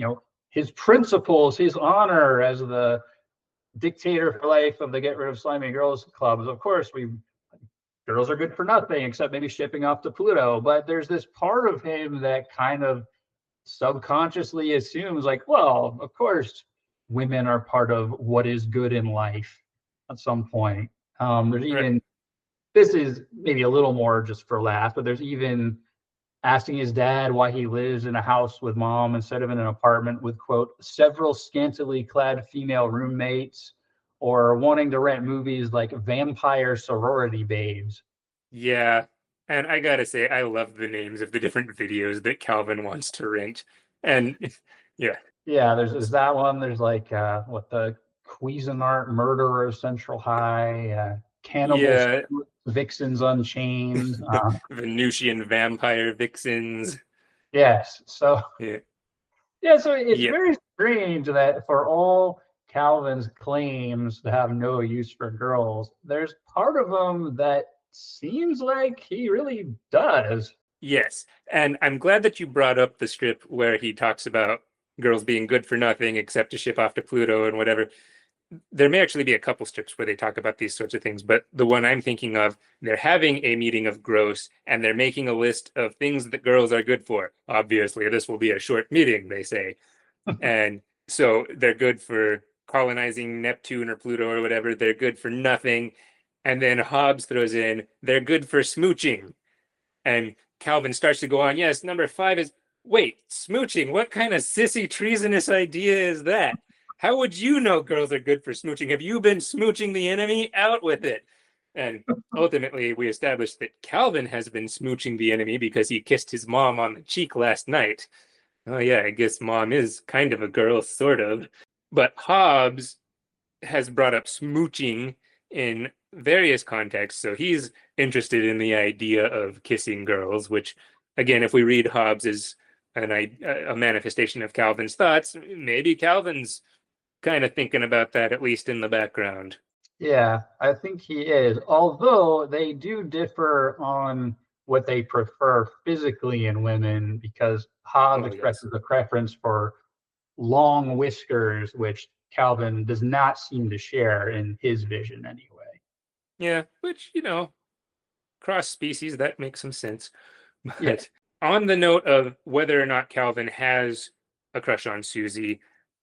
his principles, his honor as the dictator for life of the Get Rid of Slimy Girls clubs. Of course, girls are good for nothing except maybe shipping off to Pluto. But there's this part of him that kind of subconsciously assumes, like, well, of course, women are part of what is good in life at some point. There's Right. even, this is maybe a little more just for laugh, but there's even asking his dad why he lives in a house with Mom instead of in an apartment with, quote, several scantily clad female roommates, or wanting to rent movies like Vampire Sorority Babes. Yeah. And I gotta say, I love the names of the different videos that Calvin wants to rent. And yeah. Yeah, there's that one. There's like what, the Cuisinart Murderer Central High, Cannibals Yeah, Vixens Unchained. Venusian vampire vixens. Yes. So Yeah. yeah, so it's Yep. very strange that for all Calvin's claims to have no use for girls, there's part of him that seems like he really does. Yes. And I'm glad that you brought up the strip where he talks about girls being good for nothing except to ship off to Pluto and whatever. There may actually be a couple strips where they talk about these sorts of things, but the one I'm thinking of, they're having a meeting of gross and they're making a list of things that girls are good for. Obviously, this will be a short meeting, they say. And so they're good for colonizing Neptune or Pluto or whatever. They're good for nothing. And then Hobbes throws in, they're good for smooching. And Calvin starts to go on, yes, number 5 is, wait, smooching? What kind of sissy treasonous idea is that? How would you know girls are good for smooching? Have you been smooching the enemy? Out with it. And ultimately, we established that Calvin has been smooching the enemy because he kissed his mom on the cheek last night. Oh, yeah, I guess mom is kind of a girl, sort of. But Hobbes has brought up smooching in various contexts. So he's interested in the idea of kissing girls, which, again, if we read Hobbes as a manifestation of Calvin's thoughts, maybe Calvin's kind of thinking about that, at least in the background. Yeah, I think he is. Although they do differ on what they prefer physically in women, because Hobbes Oh, yes. expresses a preference for long whiskers, which Calvin does not seem to share in his vision anyway. Yeah, which, cross species, that makes some sense. Yeah. But on the note of whether or not Calvin has a crush on Susie,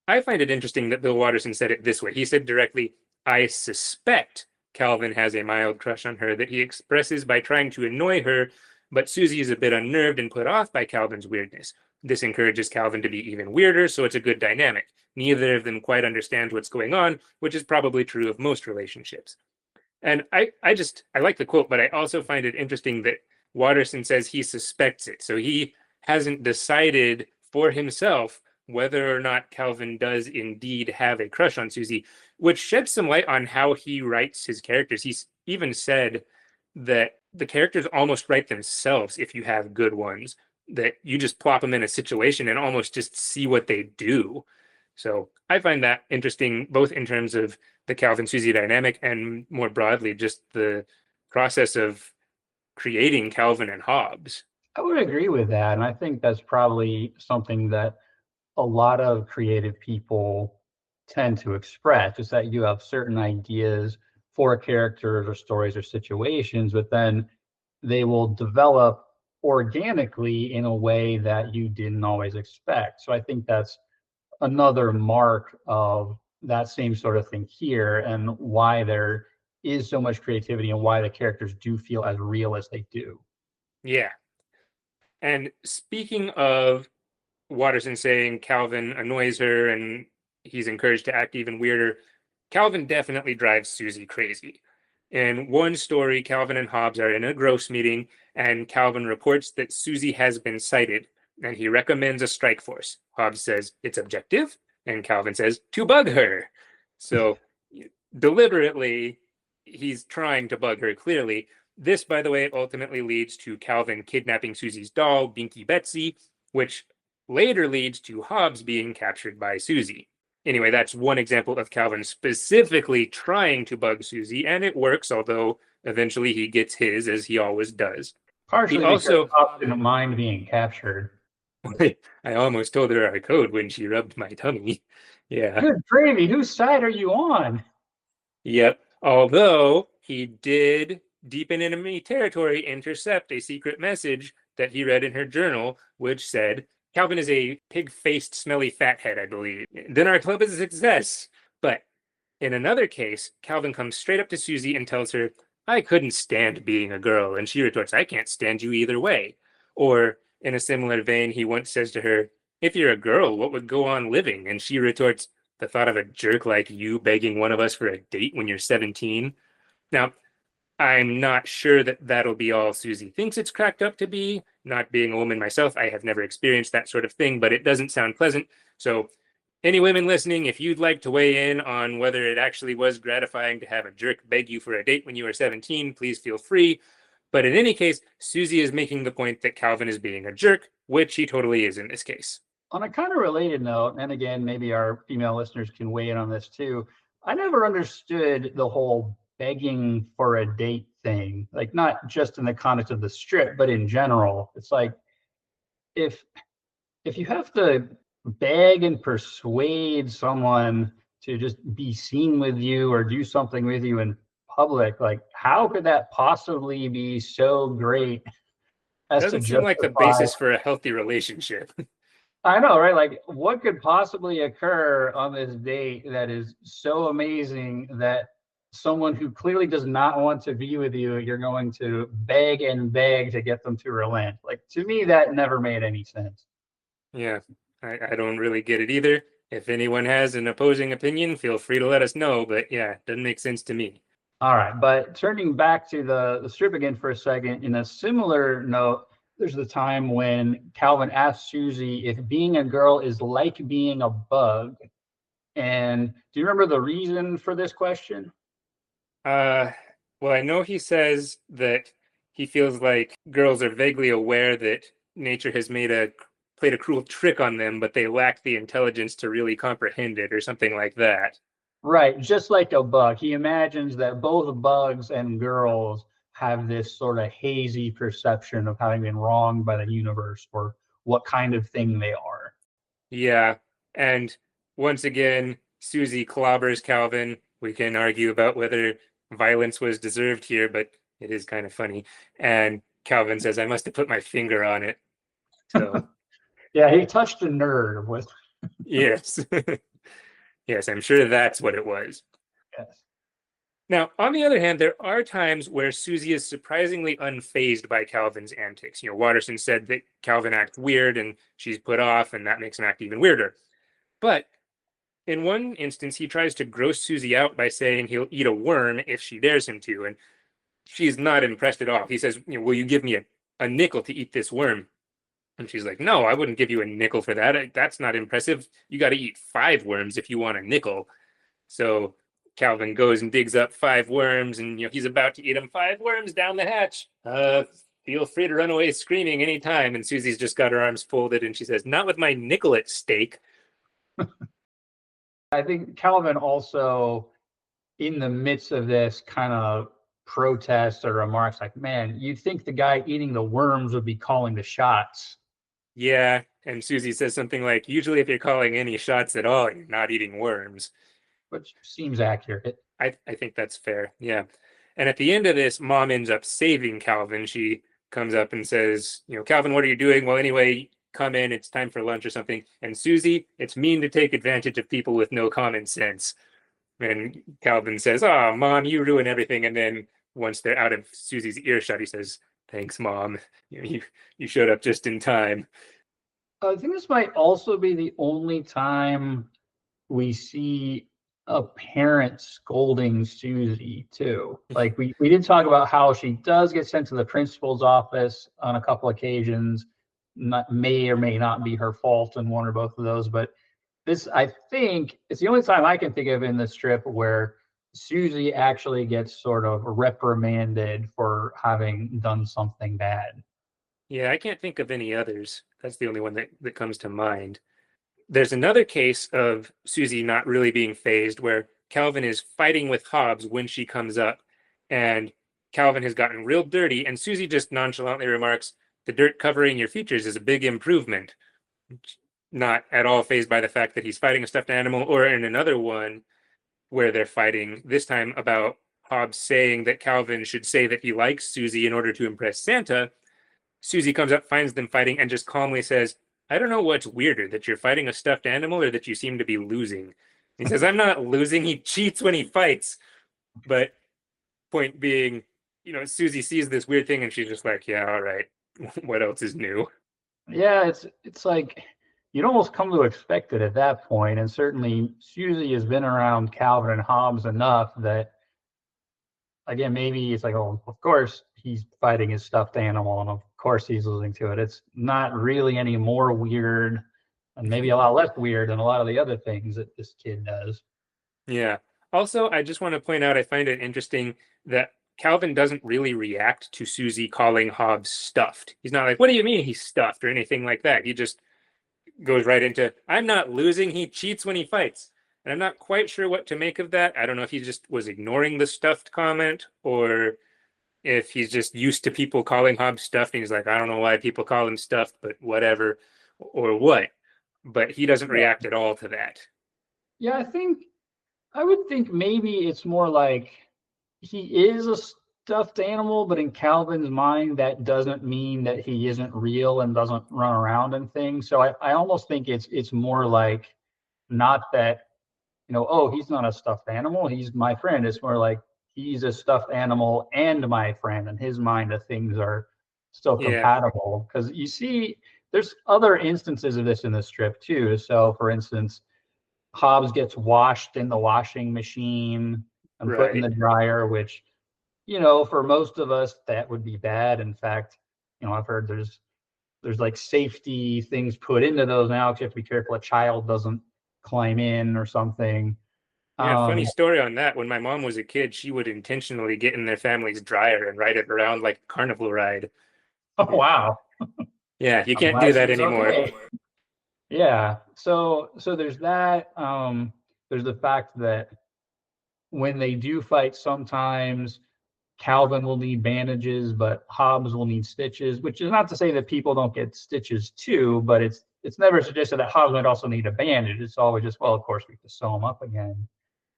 I find it interesting that Bill Watterson said it this way. He said directly, I suspect Calvin has a mild crush on her that he expresses by trying to annoy her, but Susie is a bit unnerved and put off by Calvin's weirdness. This encourages Calvin to be even weirder, so it's a good dynamic. Neither of them quite understands what's going on, which is probably true of most relationships. And I like the quote, but I also find it interesting that Watterson says he suspects it. So he hasn't decided for himself whether or not Calvin does indeed have a crush on Susie, which sheds some light on how he writes his characters. He's even said that the characters almost write themselves if you have good ones, that you just plop them in a situation and almost just see what they do. So I find that interesting, both in terms of the Calvin Susie dynamic and more broadly, just the process of creating Calvin and Hobbes. I would agree with that. And I think that's probably something that a lot of creative people tend to express, is that you have certain ideas for characters or stories or situations, but then they will develop organically in a way that you didn't always expect. So I think that's another mark of that same sort of thing here, and why there is so much creativity and why the characters do feel as real as they do. Yeah. And speaking of Watterson saying Calvin annoys her and he's encouraged to act even weirder, Calvin definitely drives Susie crazy. In one story, Calvin and Hobbes are in a gross meeting, and Calvin reports that Susie has been sighted, and he recommends a strike force. Hobbes says it's objective, and Calvin says to bug her. So deliberately, he's trying to bug her clearly. This, by the way, ultimately leads to Calvin kidnapping Susie's doll, Binky Betsy, which later leads to Hobbes being captured by Susie. Anyway, that's one example of Calvin specifically trying to bug Susie, and it works, although eventually he gets his, as he always does. Partially He because also, Hobbes didn't mind being captured. I almost told her our code when she rubbed my tummy. Yeah. Good gravy, whose side are you on? Yep. Although he did, deep in enemy territory, intercept a secret message that he read in her journal, which said, Calvin is a pig-faced, smelly fathead, I believe. Then our club is a success. But in another case, Calvin comes straight up to Susie and tells her, I couldn't stand being a girl. And she retorts, I can't stand you either way. Or in a similar vein, he once says to her, if you're a girl, what would go on living? And she retorts, the thought of a jerk like you begging one of us for a date when you're 17. Now, I'm not sure that that'll be all Susie thinks it's cracked up to be. Not being a woman myself, I have never experienced that sort of thing, but it doesn't sound pleasant. So Any women listening, if you'd like to weigh in on whether it actually was gratifying to have a jerk beg you for a date when you were 17, please feel free. But in any case, Susie is making the point that Calvin is being a jerk, which he totally is in this case. On a kind of related note, and again, maybe our female listeners can weigh in on this too. I never understood the whole begging for a date thing, like not just in the context of the strip, but in general. It's like if you have to beg and persuade someone to just be seen with you or do something with you in public, like how could that possibly be so great as to Doesn't seem like the justify? basis for a healthy relationship. I know, right? Like, what could possibly occur on this date that is so amazing that someone who clearly does not want to be with you, you're going to beg and beg to get them to relent? Like, to me, that never made any sense. Yeah, I don't really get it either. If anyone has an opposing opinion, feel free to let us know. But yeah, doesn't make sense to me. All right, but turning back to the strip again for a second, in a similar note, there's the time when Calvin asks Susie if being a girl is like being a bug. And do you remember the reason for this question? Uh, well, I know he says that he feels like girls are vaguely aware that nature has played a cruel trick on them, but they lack the intelligence to really comprehend it, or something like that. Right, just like a bug. He imagines that both bugs and girls have this sort of hazy perception of having been wronged by the universe or what kind of thing they are. Yeah, and once again, Susie clobbers Calvin. We can argue about whether violence was deserved here, but it is kind of funny. And Calvin says, "I must have put my finger on it." So, Yeah, he touched a nerve with. yes. Yes, I'm sure that's what it was. Yes. Now, on the other hand, there are times where Susie is surprisingly unfazed by Calvin's antics. Watterson said that Calvin acts weird and she's put off, and that makes him act even weirder. But in one instance, he tries to gross Susie out by saying he'll eat a worm if she dares him to, and she's not impressed at all. He says, "Will you give me a nickel to eat this worm?" And she's like, "No, I wouldn't give you a nickel for that. That's not impressive. You got to eat 5 worms if you want a nickel." So Calvin goes and digs up 5 worms, and he's about to eat them. 5 worms down the hatch. Feel free to run away screaming anytime. And Susie's just got her arms folded, and she says, "Not with my nickel at stake." I think Calvin also, in the midst of this kind of protest or remarks, like, man, you'd think the guy eating the worms would be calling the shots. Yeah, and Susie says something like, "Usually, if you're calling any shots at all, you're not eating worms." Which seems accurate. I think that's fair. Yeah. And at the end of this, Mom ends up saving Calvin. She comes up and says, "Calvin, what are you doing?" "Well, anyway, come in. It's time for lunch or something." And Susie, "It's mean to take advantage of people with no common sense." And Calvin says, "Oh, Mom, you ruin everything." And then once they're out of Susie's earshot, he says, "Thanks, Mom. You showed up just in time." I think this might also be the only time we see a parent scolding Susie too. Like we did talk about how she does get sent to the principal's office on a couple occasions. May or may not be her fault in one or both of those, but this, I think, it's the only time I can think of in the strip where Susie actually gets sort of reprimanded for having done something bad. Yeah, I can't think of any others. That's the only one that comes to mind. There's another case of Susie not really being phased where Calvin is fighting with Hobbs when she comes up, and Calvin has gotten real dirty, and Susie just nonchalantly remarks, "The dirt covering your features is a big improvement." Not at all phased by the fact that he's fighting a stuffed animal, or in another one where they're fighting, this time about Hobbs saying that Calvin should say that he likes Susie in order to impress Santa. Susie comes up, finds them fighting, and just calmly says, "I don't know what's weirder, that you're fighting a stuffed animal or that you seem to be losing." He says, "I'm not losing. He cheats when he fights." But point being, Susie sees this weird thing and she's just like, "Yeah, all right. What else is new?" Yeah, it's like you'd almost come to expect it at that point. And certainly Susie has been around Calvin and Hobbes enough that, again, maybe it's like, oh, of course he's fighting his stuffed animal and of course he's losing to it. It's not really any more weird and maybe a lot less weird than a lot of the other things that this kid does. Yeah. Also, I just want to point out I find it interesting that Calvin doesn't really react to Susie calling Hobbs stuffed. He's not like, "What do you mean he's stuffed?" or anything like that. He just goes right into, "I'm not losing. He cheats when he fights." And I'm not quite sure what to make of that. I don't know if he just was ignoring the stuffed comment or if he's just used to people calling Hobbs stuffed and he's like, "I don't know why people call him stuffed, but whatever," or what. But he doesn't Yeah. react at all to that. Yeah, I would think maybe it's more like he is a stuffed animal, but in Calvin's mind, that doesn't mean that he isn't real and doesn't run around and things. So I almost think it's more like not that, oh, he's not a stuffed animal, he's my friend. It's more like he's a stuffed animal and my friend. In his mind, the things are still Yeah, compatible. Because you see, there's other instances of this in the strip too. So for instance, Hobbs gets washed in the washing machine and put in right. the dryer, which, for most of us, that would be bad. In fact, I've heard there's like safety things put into those now. You have to be careful a child doesn't climb in or something. Yeah, funny Um, story on that. When my mom was a kid, she would intentionally get in their family's dryer and ride it around like a carnival ride. oh wow, Yeah, you I'm can't do glad she that was anymore. okay. yeah. So there's that. There's the fact that when they do fight, sometimes Calvin will need bandages, but Hobbs will need stitches, which is not to say that people don't get stitches too, but it's never suggested that Hobbs might also need a bandage. It's always just, well, of course, we have to sew him up again.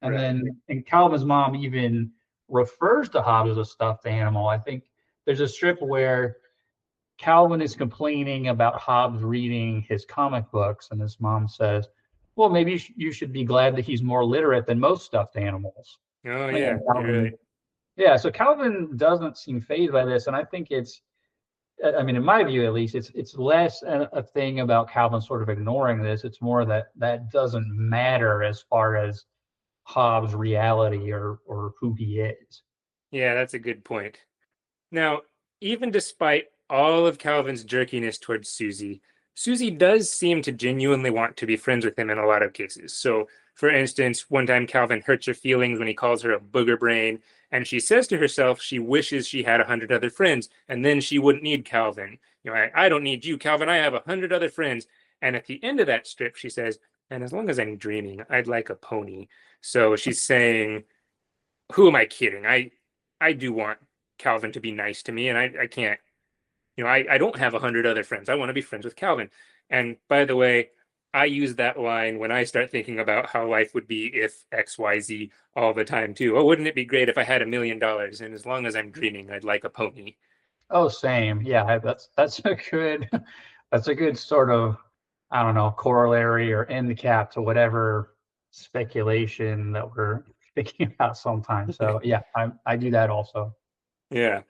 And Right. and Calvin's mom even refers to Hobbs as a stuffed animal. I think there's a strip where Calvin is complaining about Hobbs reading his comic books, and his mom says, well, maybe you should be glad that he's more literate than most stuffed animals. Oh And yeah, you're Calvin, right. yeah, so Calvin doesn't seem fazed by this, and I think I mean, in my view at least, it's less a thing about Calvin sort of ignoring this. It's more that doesn't matter as far as Hobbes' reality or who he is. Yeah, that's a good point. Now, even despite all of Calvin's jerkiness towards Susie, Susie does seem to genuinely want to be friends with him in a lot of cases. So, for instance, one time Calvin hurts her feelings when he calls her a booger brain, and she says to herself she wishes she had 100 other friends, and then she wouldn't need Calvin. I don't need you, Calvin. I have 100 other friends. And at the end of that strip, she says, "And as long as I'm dreaming, I'd like a pony." So she's saying, who am I kidding? I do want Calvin to be nice to me, and I can't. I don't have 100 other friends. I want to be friends with Calvin. And by the way, I use that line when I start thinking about how life would be if XYZ all the time too. Oh, wouldn't it be great if I had $1 million? And as long as I'm dreaming, I'd like a pony. Oh, same. Yeah, that's a good that's a good sort of, I don't know, corollary or end cap to whatever speculation that we're thinking about sometimes. So yeah, I do that also. Yeah.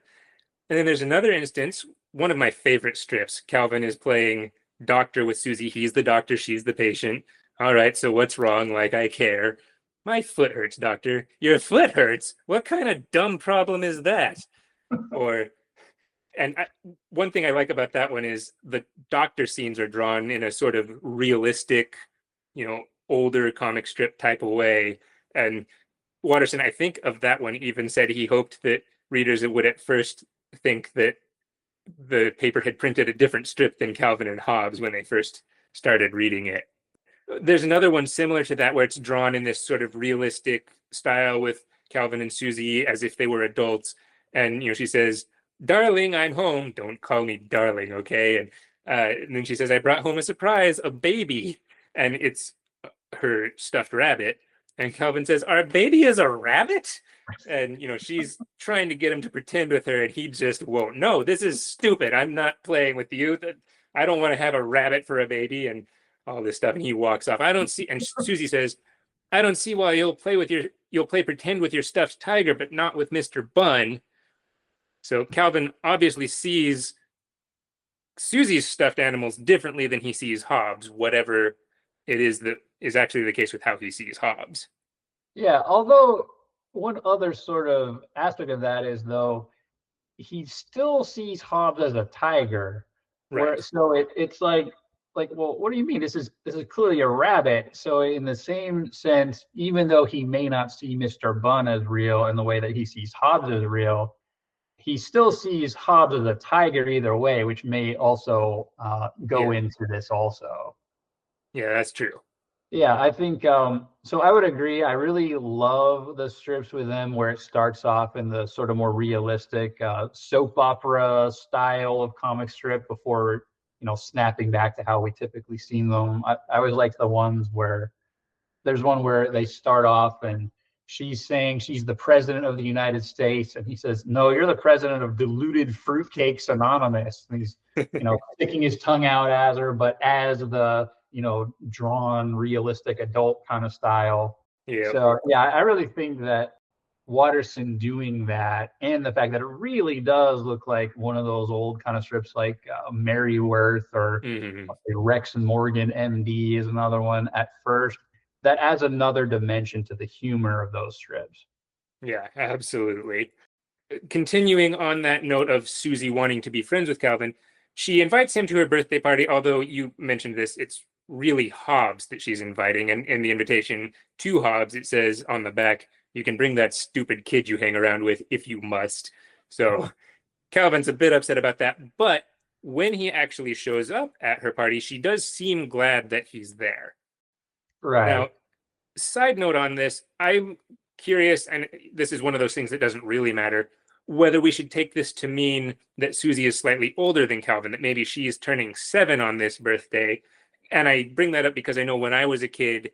And then there's another instance, one of my favorite strips. Calvin is playing doctor with Susie. He's the doctor, she's the patient. All right, so what's wrong? Like, I care. My foot hurts, doctor. Your foot hurts? What kind of dumb problem is that? Or, and one thing I like about that one is the doctor scenes are drawn in a sort of realistic, older comic strip type of way. And Watterson, I think of that one, even said he hoped that readers would at first think that the paper had printed a different strip than Calvin and Hobbes when they first started reading it. There's another one similar to that where it's drawn in this sort of realistic style with Calvin and Susie as if they were adults. And, she says, "Darling, I'm home. Don't call me darling, okay?" And then she says, "I brought home a surprise, a baby." And it's her stuffed rabbit. And Calvin says, "Our baby is a rabbit?" And she's trying to get him to pretend with her, and he just won't. "No, this is stupid. I'm not playing with you. I don't want to have a rabbit for a baby," and all this stuff. And he walks off. I don't see. And Susie says, "I don't see why you'll play pretend with your stuffed tiger, but not with Mr. Bun." So Calvin obviously sees Susie's stuffed animals differently than he sees Hobbes, whatever it is that is actually the case with how he sees Hobbes. Yeah, although one other sort of aspect of that is though he still sees Hobbes as a tiger, where Right. so it's like like, well, what do you mean? This is clearly a rabbit. So in the same sense, even though he may not see Mr. Bunn as real in the way that he sees Hobbs as real, he still sees Hobbs as a tiger either way, which may also go Yeah. into this also. Yeah, that's true. Yeah, I think so. I would agree. I really love the strips with them where it starts off in the sort of more realistic soap opera style of comic strip before, snapping back to how we typically seen them. I always like the ones where there's one where they start off and she's saying she's the president of the United States, and he says, "No, you're the president of Diluted Fruitcakes Anonymous." And he's, sticking his tongue out as her, but as the drawn, realistic adult kind of style. Yeah. So yeah, I really think that Watterson doing that, and the fact that it really does look like one of those old kind of strips like Merryworth or Hmm. Rex and Morgan MD is another one at first. That adds another dimension to the humor of those strips. Yeah, absolutely. Continuing on that note of Susie wanting to be friends with Calvin, she invites him to her birthday party, although you mentioned this, it's really Hobbs that she's inviting. And in the invitation to Hobbs, it says on the back, "You can bring that stupid kid you hang around with if you must." So Calvin's a bit upset about that. But when he actually shows up at her party, she does seem glad that he's there. Right. Now, side note on this, I'm curious, and this is one of those things that doesn't really matter, whether we should take this to mean that Susie is slightly older than Calvin, that maybe she is turning 7 on this birthday. And I bring that up because I know when I was a kid,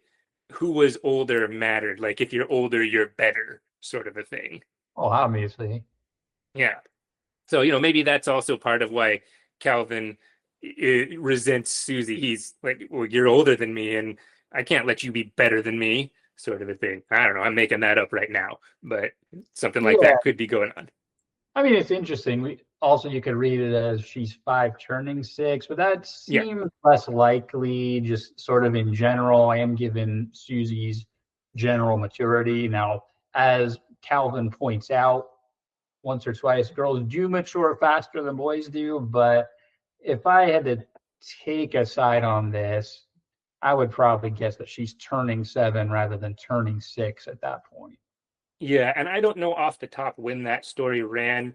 who was older mattered. Like, if you're older, you're better, sort of a thing. Oh, obviously. Yeah. So, maybe that's also part of why Calvin resents Susie. He's like, well, you're older than me, and I can't let you be better than me, sort of a thing. I don't know. I'm making that up right now, but something like Yeah. that could be going on. I mean, it's interesting. You could read it as she's 5 turning 6, but that Yeah. seems less likely. Just sort of in general, I am given Susie's general maturity. Now, as Calvin points out once or twice, girls do mature faster than boys do. But if I had to take a side on this, I would probably guess that she's turning 7 rather than turning 6 at that point. Yeah. And I don't know off the top when that story ran.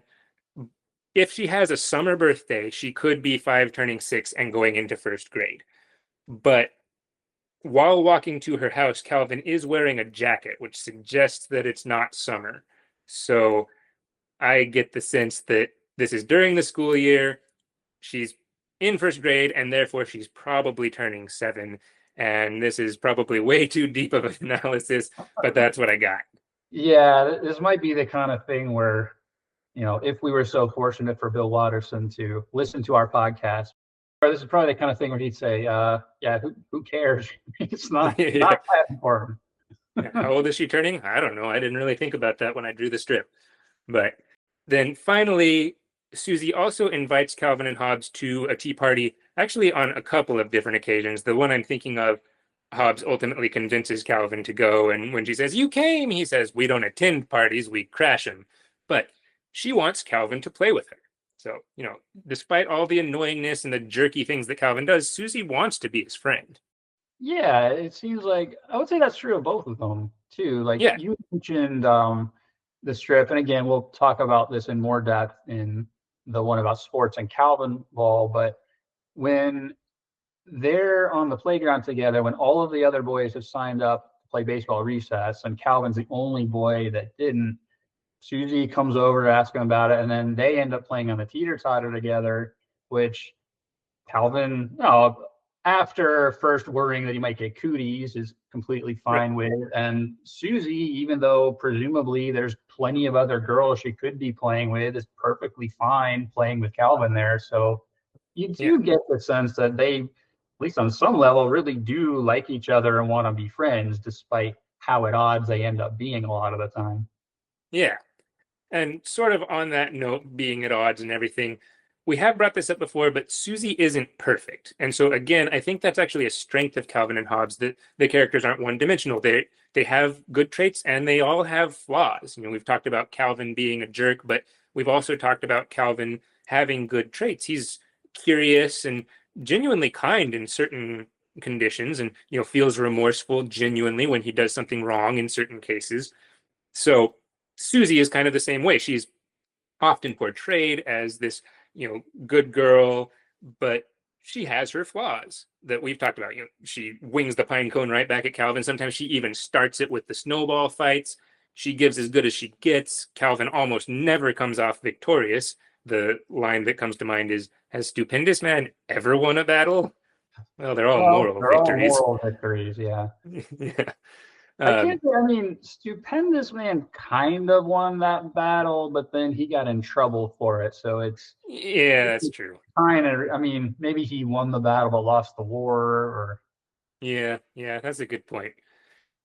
If she has a summer birthday, she could be 5 turning 6 and going into first grade. But while walking to her house, Calvin is wearing a jacket, which suggests that it's not summer. So I get the sense that this is during the school year. She's in first grade, and therefore she's probably turning 7. And this is probably way too deep of an analysis, but that's what I got. Yeah, this might be the kind of thing where, if we were so fortunate for Bill Watterson to listen to our podcast, or this is probably the kind of thing where he'd say, yeah, who cares? It's not Yeah. that important. How old is she turning? I don't know. I didn't really think about that when I drew the strip. But then finally, Susie also invites Calvin and Hobbs to a tea party, actually on a couple of different occasions. The one I'm thinking of, Hobbs ultimately convinces Calvin to go. And when she says, "You came," he says, "We don't attend parties, we crash them." But she wants Calvin to play with her. So, despite all the annoyingness and the jerky things that Calvin does, Susie wants to be his friend. Yeah, it seems like I would say that's true of both of them too. Like Yeah. you mentioned the strip, and again, we'll talk about this in more depth in the one about sports and Calvin Ball, but when they're on the playground together, when all of the other boys have signed up to play baseball recess and Calvin's the only boy that didn't, Susie comes over to ask him about it, and then they end up playing on the teeter-totter together, which Calvin, after first worrying that he might get cooties, is completely fine with. And Susie, even though presumably there's plenty of other girls she could be playing with, is perfectly fine playing with Calvin there. So you do get the sense that they, at least on some level, really do like each other and want to be friends, despite how at odds they end up being a lot of the time. Yeah. And sort of on that note, being at odds and everything, we have brought this up before, but Susie isn't perfect. And so again, I think that's actually a strength of Calvin and Hobbes, that the characters aren't one-dimensional. They have good traits and they all have flaws. We've talked about Calvin being a jerk, but we've also talked about Calvin having good traits. He's curious and genuinely kind in certain conditions, and feels remorseful genuinely when he does something wrong in certain cases. So Susie is kind of the same way. She's often portrayed as this, good girl, but she has her flaws that we've talked about. She wings the pine cone right back at Calvin. Sometimes she even starts it with the snowball fights. She gives as good as she gets. Calvin almost never comes off victorious. The line that comes to mind is, "Has Stupendous Man ever won a battle?" Well, they're all Well, moral they're all victories. moral victories, yeah. Yeah. I can't say, I mean, Stupendous Man kind of won that battle, but then he got in trouble for it. So it's Yeah, that's true. kind of, I mean, maybe he won the battle but lost the war, or Yeah, that's a good point.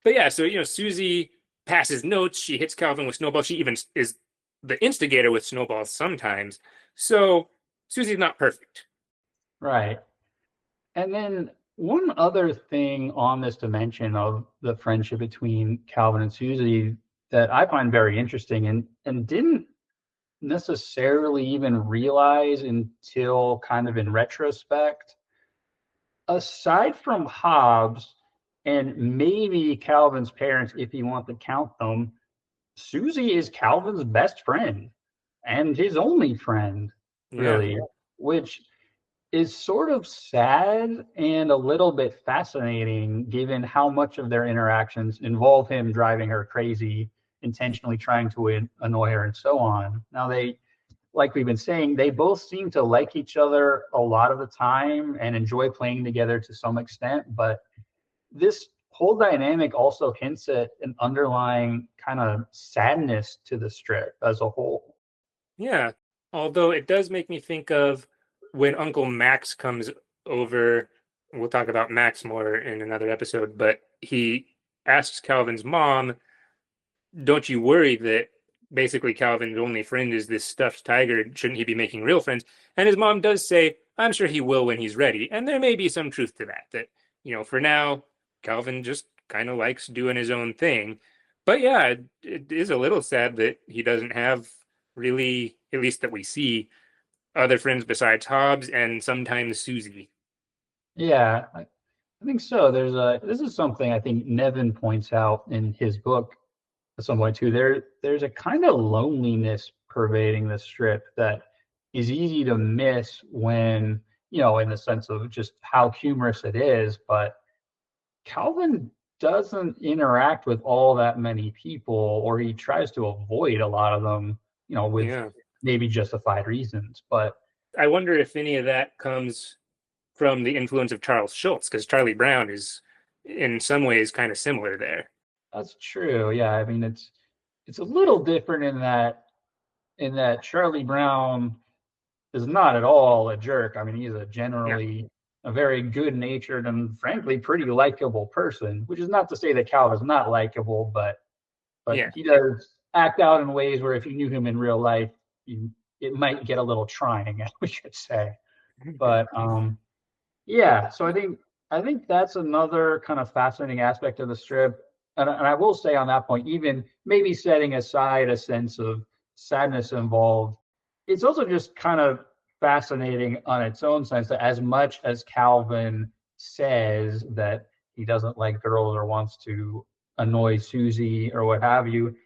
But yeah, so Susie passes notes. She hits Calvin with snowballs. She even is the instigator with snowballs sometimes. So Susie's not perfect. right. And then one other thing on this dimension of the friendship between Calvin and Susie that I find very interesting and didn't necessarily even realize until kind of in retrospect, aside from Hobbes and maybe Calvin's parents, if you want to count them, Susie is Calvin's best friend and his only friend, Yeah, really, which is sort of sad and a little bit fascinating given how much of their interactions involve him driving her crazy, intentionally trying to annoy her, and so on. Now, like we've been saying, they both seem to like each other a lot of the time and enjoy playing together to some extent. But this whole dynamic also hints at an underlying kind of sadness to the strip as a whole. yeah. Although it does make me think of when Uncle Max comes over. We'll talk about Max more in another episode, but he asks Calvin's mom, "Don't you worry that basically Calvin's only friend is this stuffed tiger? Shouldn't he be making real friends?" And his mom does say, "I'm sure he will when he's ready." And there may be some truth to that, for now, Calvin just kind of likes doing his own thing. But yeah, it is a little sad that he doesn't have really, at least that we see, other friends besides Hobbs and sometimes Susie. Yeah, I think so. This is something I think Nevin points out in his book at some point too. There's a kind of loneliness pervading the strip that is easy to miss when, in the sense of just how humorous it is, but Calvin doesn't interact with all that many people, or he tries to avoid a lot of them, with Yeah. maybe justified reasons. But I wonder if any of that comes from the influence of Charles Schulz, because Charlie Brown is in some ways kind of similar there. that's true. Yeah, I mean it's a little different in that Charlie Brown is not at all a jerk. I mean, he's Yeah. a very good-natured and frankly pretty likable person, which is not to say that Cal is not likable, but Yeah. he does act out in ways where if you knew him in real life, it might get a little trying, we should say. But yeah, so I think that's another kind of fascinating aspect of the strip. And I will say on that point, even maybe setting aside a sense of sadness involved, it's also just kind of fascinating on its own sense that as much as Calvin says that he doesn't like girls or wants to annoy Susie or what have you,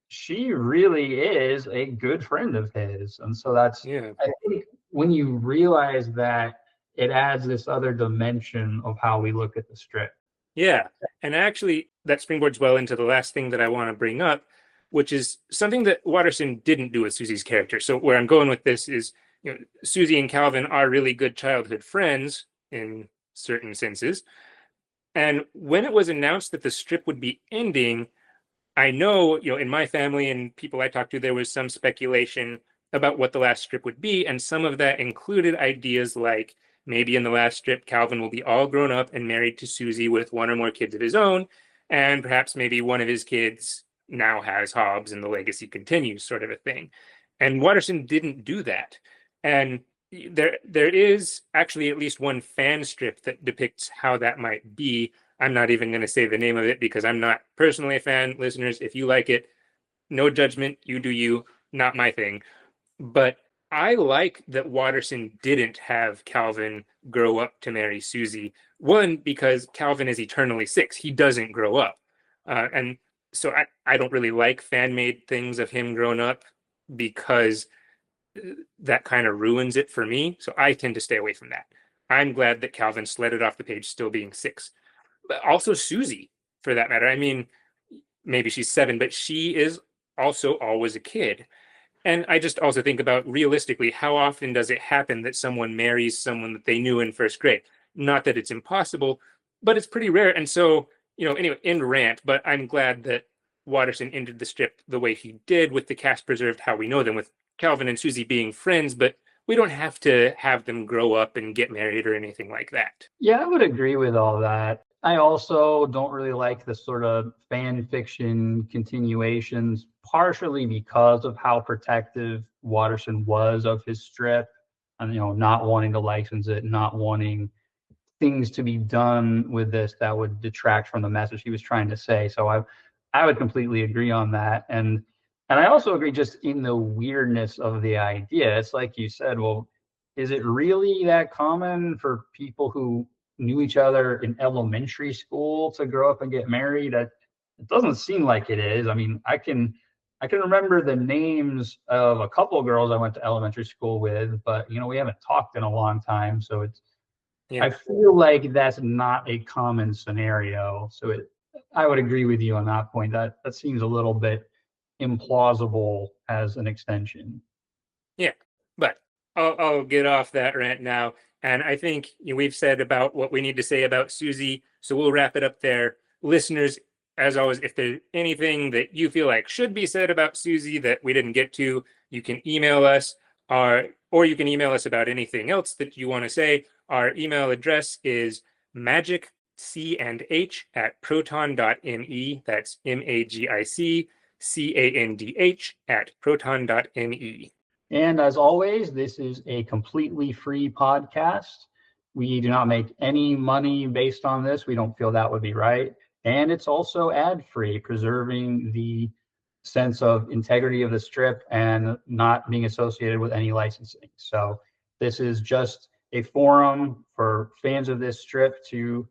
she really is a good friend of his. And so Yeah. I think when you realize that, it adds this other dimension of how we look at the strip. Yeah. And actually, that springboards well into the last thing that I want to bring up, which is something that Watterson didn't do with Susie's character. So, where I'm going with this is, Susie and Calvin are really good childhood friends in certain senses. And when it was announced that the strip would be ending, I know, in my family and people I talked to, there was some speculation about what the last strip would be. And some of that included ideas like maybe in the last strip, Calvin will be all grown up and married to Susie with one or more kids of his own. And perhaps maybe one of his kids now has Hobbs and the legacy continues, sort of a thing. And Watterson didn't do that. And there is actually at least one fan strip that depicts how that might be. I'm not even going to say the name of it because I'm not personally a fan. Listeners, if you like it, no judgment. You do you. Not my thing. But I like that Watterson didn't have Calvin grow up to marry Susie. One, because Calvin is eternally 6. He doesn't grow up. And so I don't really like fan-made things of him grown up because that kind of ruins it for me. So I tend to stay away from that. I'm glad that Calvin sledded off the page still being 6. But also Susie, for that matter. I mean, maybe she's 7, but she is also always a kid. And I just also think about realistically, how often does it happen that someone marries someone that they knew in first grade? Not that it's impossible, but it's pretty rare. And so, anyway, end rant, but I'm glad that Watterson ended the strip the way he did, with the cast preserved how we know them, with Calvin and Susie being friends, but we don't have to have them grow up and get married or anything like that. Yeah, I would agree with all that. I also don't really like the sort of fan fiction continuations, partially because of how protective Watterson was of his strip, and not wanting to license it, not wanting things to be done with this that would detract from the message he was trying to say. So I would completely agree on that. And I also agree just in the weirdness of the idea. It's like you said, well, is it really that common for people who knew each other in elementary school to grow up and get married? It doesn't seem like it is. I mean, I can remember the names of a couple of girls I went to elementary school with, but we haven't talked in a long time, so I feel like that's not a common scenario. So I would agree with you on that point. That seems a little bit implausible as an extension. Yeah, but I'll get off that rant now. And I think we've said about what we need to say about Susie, so we'll wrap it up there. Listeners, as always, if there's anything that you feel like should be said about Susie that we didn't get to, you can email us, or you can email us about anything else that you want to say. Our email address is magiccandh@proton.me. That's magiccandh@proton.me. And as always, this is a completely free podcast. We do not make any money based on this. We don't feel that would be right. And it's also ad-free, preserving the sense of integrity of the strip and not being associated with any licensing. So this is just a forum for fans of this strip to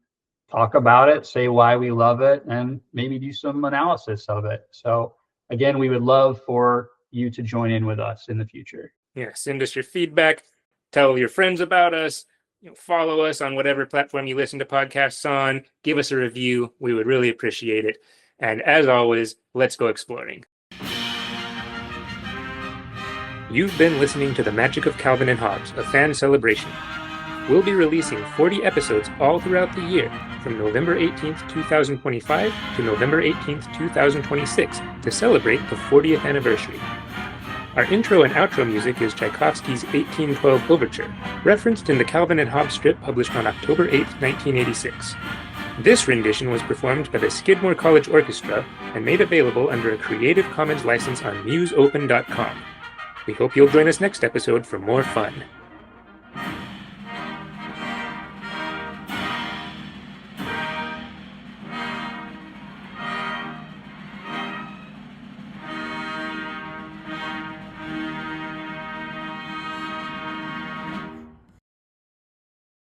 talk about it, say why we love it, and maybe do some analysis of it. So again, we would love for you to join in with us in the future. Yeah, send us your feedback, tell your friends about us, follow us on whatever platform you listen to podcasts on, give us a review. We would really appreciate it. And as always, let's go exploring. You've been listening to The Magic of Calvin and Hobbes, a fan celebration. We'll be releasing 40 episodes all throughout the year, from November 18th, 2025 to November 18th, 2026, to celebrate the 40th anniversary. Our intro and outro music is Tchaikovsky's 1812 Overture, referenced in the Calvin and Hobbes strip published on October 8, 1986. This rendition was performed by the Skidmore College Orchestra and made available under a Creative Commons license on museopen.com. We hope you'll join us next episode for more fun.